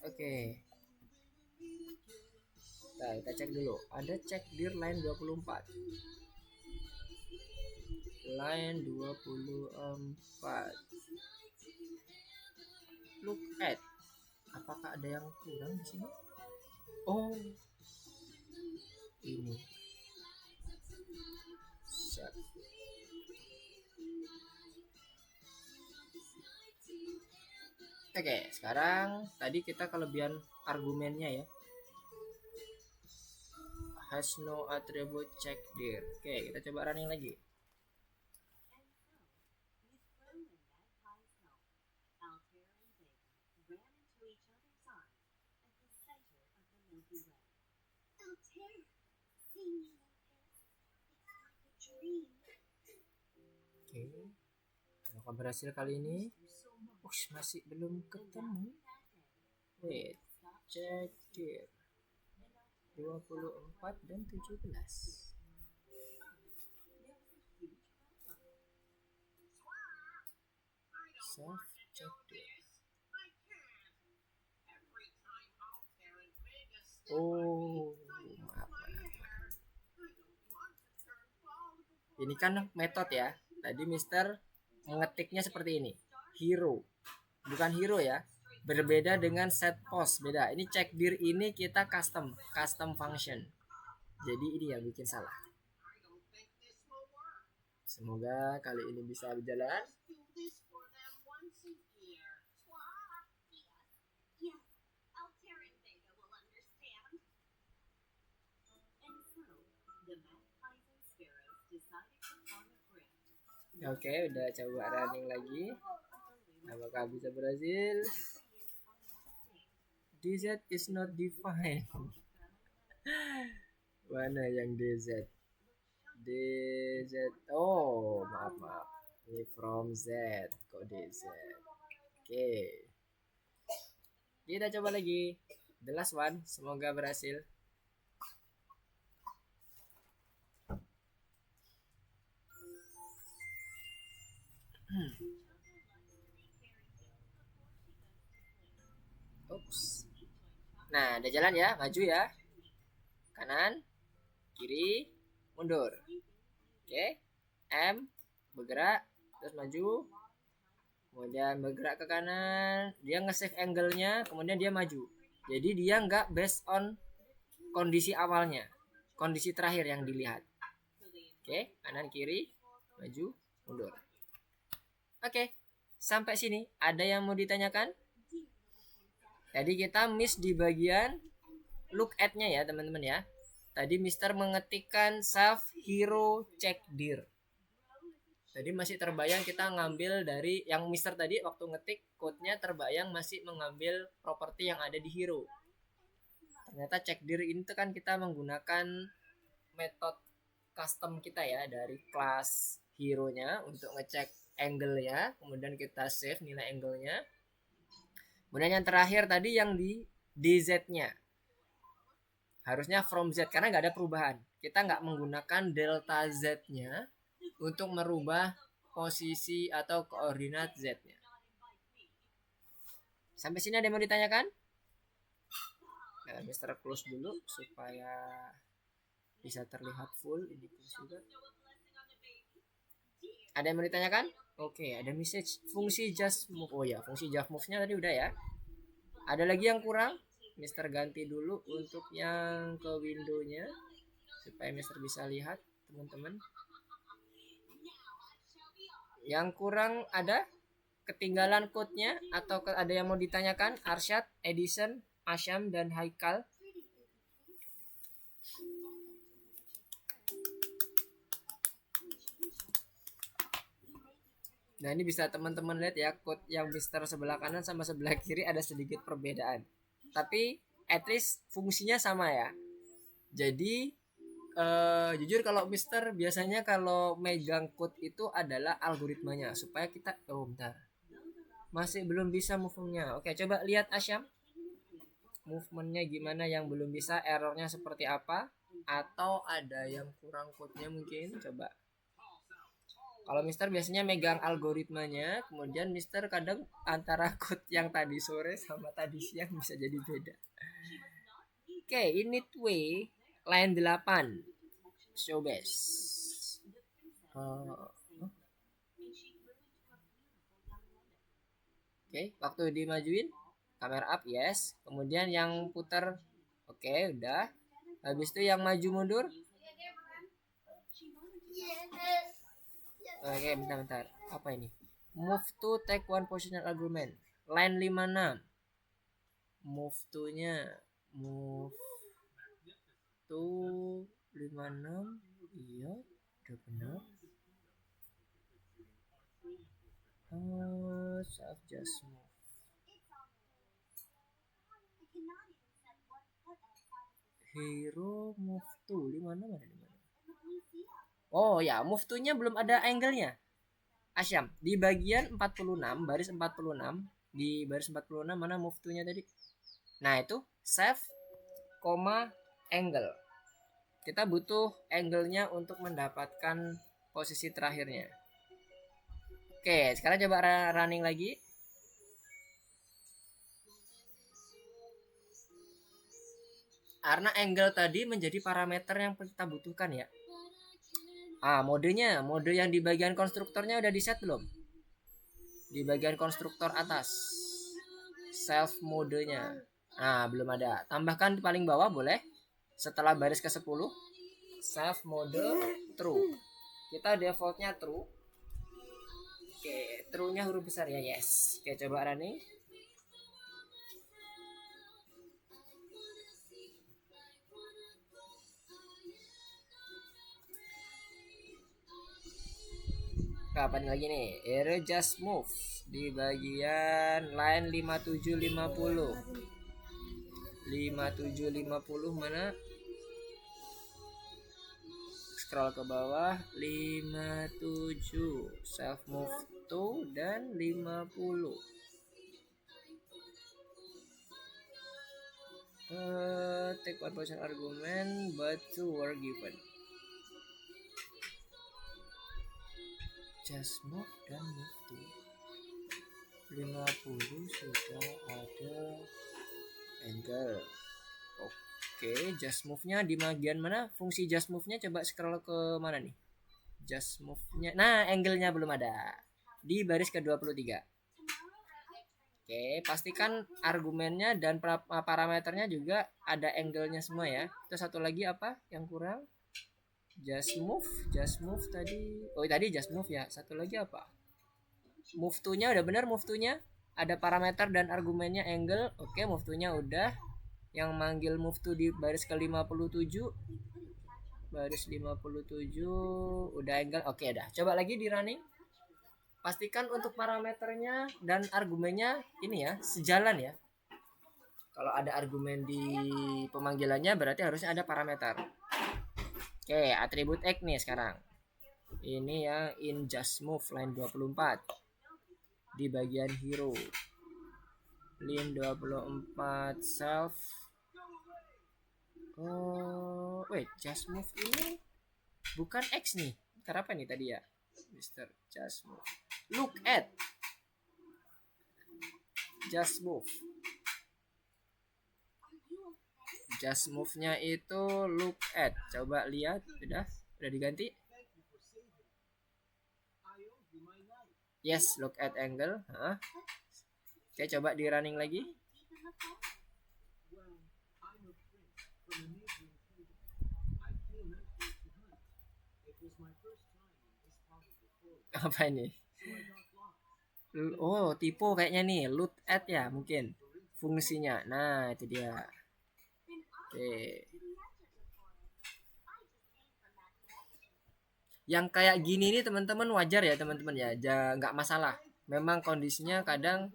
Oke. Nah, kita cek dulu. Ada check dir line 24. Line 24. Look at. Apakah ada yang kurang di sini? Oh, ini. Set. Oke, sekarang tadi kita kelebihan argumennya ya. Has no attribute check dir. Oke, kita coba running lagi. Oke, apakah berhasil kali ini? Masih belum ketemu. Wait, check dir 24 dan 17. Self check dir. Oh, maaf. Ini kan metode ya. Tadi Mister mengetiknya seperti ini. Hero. Bukan hero ya. Berbeda dengan set post, beda. Ini check dir ini kita custom function. Jadi ini yang bikin salah. Semoga kali ini bisa berjalan. Oke, udah coba running lagi. Apakah bisa berhasil? DZ is not defined. Mana yang DZ? DZ. Oh, maaf. Ini from Z. Kok DZ? Oke. Kita coba lagi. The last one. Semoga berhasil. Oops. Nah, udah jalan ya, maju ya. Kanan, kiri, mundur. Oke. M bergerak, terus maju. Kemudian bergerak ke kanan, dia nge-save angle-nya, kemudian dia maju. Jadi dia nggak based on kondisi awalnya, kondisi terakhir yang dilihat. Oke, kanan kiri, maju, mundur. Oke, sampai sini ada yang mau ditanyakan? Tadi kita miss di bagian look at-nya ya teman-teman ya. Tadi Mister mengetikkan self hero check dir. Tadi masih terbayang kita ngambil dari yang Mister tadi waktu ngetik code-nya terbayang masih mengambil properti yang ada di hero. Ternyata check dir ini tuh kan kita menggunakan metode custom kita ya dari kelas hero-nya untuk ngecek angle-nya, kemudian kita save nilai angle-nya. Kemudian yang terakhir tadi yang di DZ-nya. Harusnya from Z karena nggak ada perubahan. Kita nggak menggunakan delta Z-nya untuk merubah posisi atau koordinat Z-nya. Sampai sini ada yang mau ditanyakan? Nah, Mister close dulu supaya bisa terlihat full. Ini close juga. Ada yang mau ditanyakan? Oke, ada message fungsi just move. Oh ya, fungsi just move-nya tadi udah ya. Ada lagi yang kurang? Mister ganti dulu untuk yang ke window-nya supaya Mister bisa lihat teman-teman. Yang kurang ada? Ketinggalan code-nya atau ada yang mau ditanyakan? Arsyad, Edison, Asyam dan Haikal. Nah ini bisa teman-teman lihat ya, code yang Mister sebelah kanan sama sebelah kiri ada sedikit perbedaan. Tapi at least fungsinya sama ya. Jadi jujur kalau Mister biasanya kalau megang code itu adalah algoritmanya supaya kita bentar. Masih belum bisa movement-nya. Oke, coba lihat Asyam. Movement-nya gimana yang belum bisa, errornya seperti apa? Atau ada yang kurang code-nya mungkin? Coba. Kalau Mister biasanya megang algoritmanya, kemudian Mister kadang antara code yang tadi sore sama tadi siang bisa jadi beda. Oke, init way line 8. Show base. Oke, waktu dimajuin kamera up yes, kemudian yang putar oke, udah. Habis itu yang maju mundur. Oke, bentar. Apa ini? Move to take one positional argument. Line 56. Move to-nya. Move to 56. Iya, udah benar. Just move. Hero move to di mana? Oh ya, move to-nya belum ada angle-nya. Asyam, di bagian 46, baris 46, di baris 46 mana move to-nya tadi? Nah, itu save, angle. Kita butuh angle-nya untuk mendapatkan posisi terakhirnya. Oke, sekarang coba running lagi. Karena angle tadi menjadi parameter yang kita butuhkan ya. Mode yang di bagian konstruktornya udah di set belum? Di bagian konstruktor atas. Self modenya. Belum ada. Tambahkan di paling bawah boleh. Setelah baris ke-10. Self mode true. Kita defaultnya true. Oke, true-nya huruf besar ya, yes. Oke, coba running. Kapan lagi nih? Error just move di bagian line 5750. 5750 mana? Scroll ke bawah 57 self move to dan 50. Take one position argument but two were given. Just move dan move to 50 sudah ada angle. Oke, just move-nya di bagian mana? Fungsi just move-nya coba scroll ke mana nih? Just move-nya. Nah, angle-nya belum ada. Di baris ke-23. Oke, pastikan argumennya dan parameternya juga ada angle-nya semua ya. Terus satu lagi apa yang kurang? Just move tadi. Oh, tadi just move ya. Satu lagi apa? Move to-nya udah benar, move to-nya. Ada parameter dan argumennya angle. Oke, move to-nya udah. Yang manggil move to di baris ke-57. Baris 57 udah angle. Oke, dah. Coba lagi di running. Pastikan untuk parameternya dan argumennya ini ya, sejalan ya. Kalau ada argumen di pemanggilannya berarti harusnya ada parameter. Oke, atribut X nih sekarang. Ini yang in just move line 24. Di bagian hero. Line 24 self. Oh, wait, just move ini bukan X nih. Ntar apa nih tadi ya? Mr. Just move. Look at. Just move. Just move-nya itu look at. Coba lihat, udah diganti. Yes, look at angle. Oke, coba di running lagi. Apa ini? Oh, tipe kayaknya nih, look at ya mungkin fungsinya. Nah, itu dia. Oke. Yang kayak gini nih teman-teman wajar ya teman-teman ya, nggak masalah. Memang kondisinya kadang.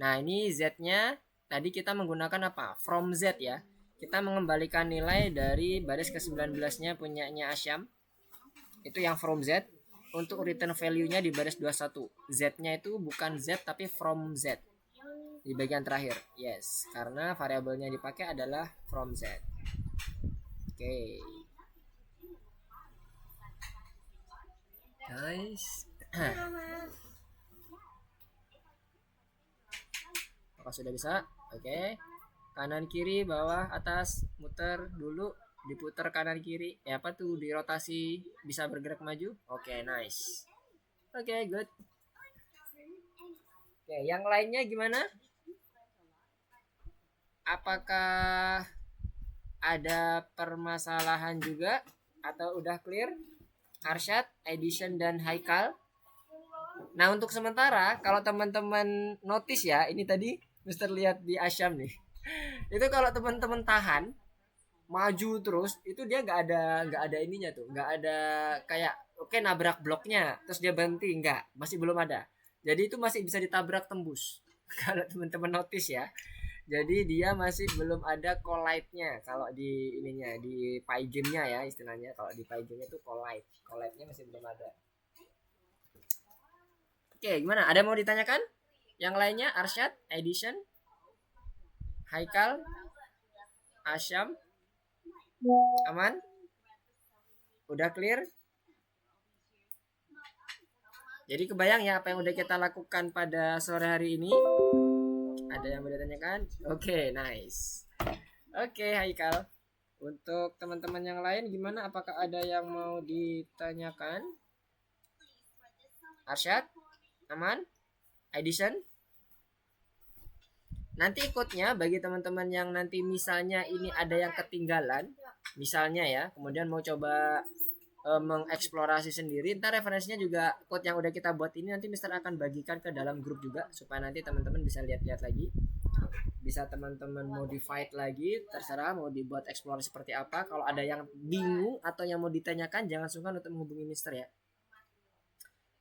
Nah, ini Z-nya tadi kita menggunakan apa? From Z ya. Kita mengembalikan nilai dari baris ke-19-nya punyanya Asyam. Itu yang from Z. Untuk return value-nya di baris 21. Z-nya itu bukan Z tapi from Z. Di bagian terakhir. Yes, karena variabelnya dipakai adalah from Z. Oke. Nice. Apakah sudah bisa? Oke. Kanan kiri, bawah, atas, muter dulu, diputar kanan kiri. Apa tuh dirotasi bisa bergerak maju? Oke, nice. Oke, good. Oke, yang lainnya gimana? Apakah ada permasalahan juga atau udah clear? Arsyad, Edition dan Haikal. Nah, untuk sementara kalau teman-teman notice ya, ini tadi Mister lihat di Asyam nih. Itu kalau teman-teman tahan maju terus, itu dia nggak ada ininya tuh, nggak ada kayak oke nabrak bloknya terus dia berhenti, nggak, masih belum ada. Jadi itu masih bisa ditabrak tembus. Kalau teman-teman notice ya. Jadi dia masih belum ada collide-nya kalau di ininya di Pygame-nya ya istilahnya. Kalau di Pygame itu collide. Collide-nya masih belum ada. Oke, gimana? Ada mau ditanyakan? Yang lainnya Arsyad, Edition, Haikal, Asyam, aman? Udah clear? Jadi kebayang ya apa yang udah kita lakukan pada sore hari ini? Ada yang mau ditanyakan? Oke, nice. Oke, Haikal. Untuk teman-teman yang lain gimana? Apakah ada yang mau ditanyakan? Arsyad? Aman? Edison? Nanti ikutnya bagi teman-teman yang nanti misalnya ini ada yang ketinggalan, misalnya ya, kemudian mau coba mengeksplorasi sendiri, ntar referensinya juga code yang udah kita buat ini nanti Mister akan bagikan ke dalam grup juga supaya nanti teman-teman bisa lihat-lihat lagi, bisa teman-teman modified lagi, terserah mau dibuat eksplorasi seperti apa. Kalau ada yang bingung atau yang mau ditanyakan jangan sungkan untuk menghubungi Mister ya.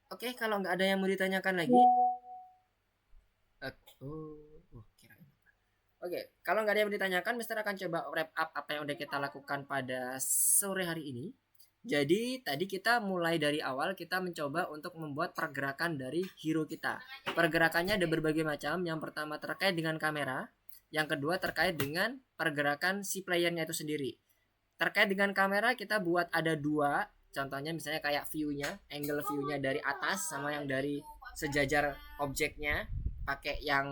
Oke, kalau nggak ada yang mau ditanyakan lagi, Oke, kalau nggak ada yang mau ditanyakan, Mister akan coba wrap up apa yang udah kita lakukan pada sore hari ini. Jadi tadi kita mulai dari awal kita mencoba untuk membuat pergerakan dari hero kita. Pergerakannya ada berbagai macam. Yang pertama terkait dengan kamera, yang kedua terkait dengan pergerakan si playernya itu sendiri. Terkait dengan kamera kita buat ada dua. Contohnya misalnya kayak view-nya, angle view-nya dari atas sama yang dari sejajar objeknya. Pakai yang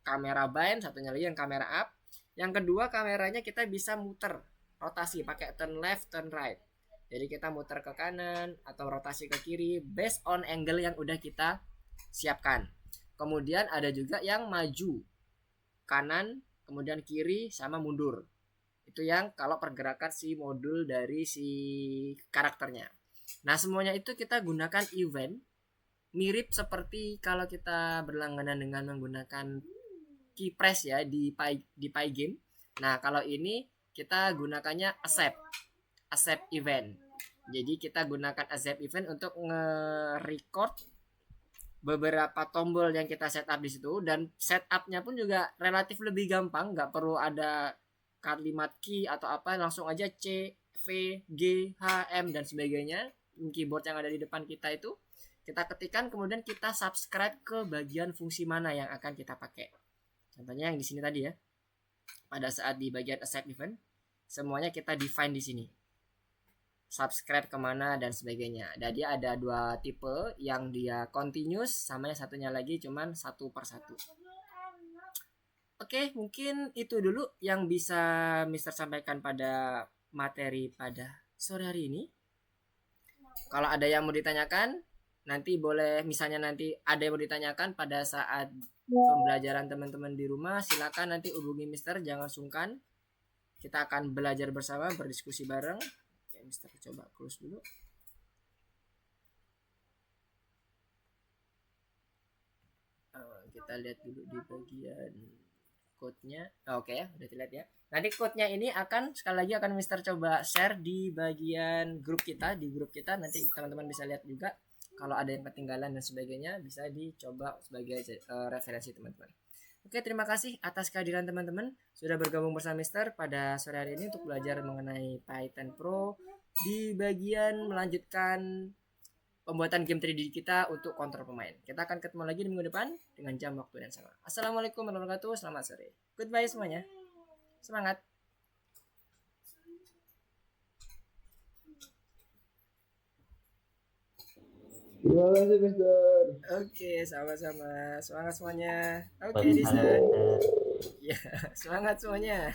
kamera bind, satunya lagi yang kamera up. Yang kedua kameranya kita bisa muter, rotasi pakai turn left, turn right. Jadi kita muter ke kanan atau rotasi ke kiri based on angle yang udah kita siapkan. Kemudian ada juga yang maju kanan, kemudian kiri sama mundur. Itu yang kalau pergerakan si modul dari si karakternya. Nah, semuanya itu kita gunakan event mirip seperti kalau kita berlangganan dengan menggunakan key press ya di Pygame. Nah, kalau ini kita gunakannya accept event. Jadi kita gunakan accept event untuk nge-record beberapa tombol yang kita setup di situ, dan setupnya pun juga relatif lebih gampang, nggak perlu ada kalimat key atau apa, langsung aja C, V, G, H, M dan sebagainya. Keyboard yang ada di depan kita itu kita ketikkan, kemudian kita subscribe ke bagian fungsi mana yang akan kita pakai. Contohnya yang di sini tadi ya. Pada saat di bagian accept event, semuanya kita define di sini. Subscribe kemana dan sebagainya. Dan dia ada dua tipe, yang dia continuous sama yang satunya lagi cuman satu per satu. Oke, mungkin itu dulu yang bisa Mister sampaikan pada materi pada sore hari ini. Kalau ada yang mau ditanyakan, nanti boleh, misalnya nanti ada yang mau ditanyakan pada saat pembelajaran teman-teman di rumah, silakan nanti hubungi Mister, jangan sungkan. Kita akan belajar bersama, berdiskusi bareng. Mister coba close dulu. Kita lihat dulu di bagian code-nya. Oke ya, udah dilihat ya. Nanti code-nya ini akan sekali lagi akan Mister coba share di bagian grup kita, nanti teman-teman bisa lihat juga. Kalau ada yang ketinggalan dan sebagainya bisa dicoba sebagai referensi teman-teman. Oke, terima kasih atas kehadiran teman-teman sudah bergabung bersama Mister pada sore hari ini untuk belajar mengenai Python Pro di bagian melanjutkan pembuatan game 3D kita untuk kontrol pemain. Kita akan ketemu lagi di minggu depan dengan jam waktu yang sama. Assalamualaikum warahmatullahi wabarakatuh. Selamat sore. Goodbye semuanya. Semangat. Terima kasih, Mister. Oke, sama-sama. Semangat semuanya. Oke, Buat Disa. kalian. Ya, semangat semuanya.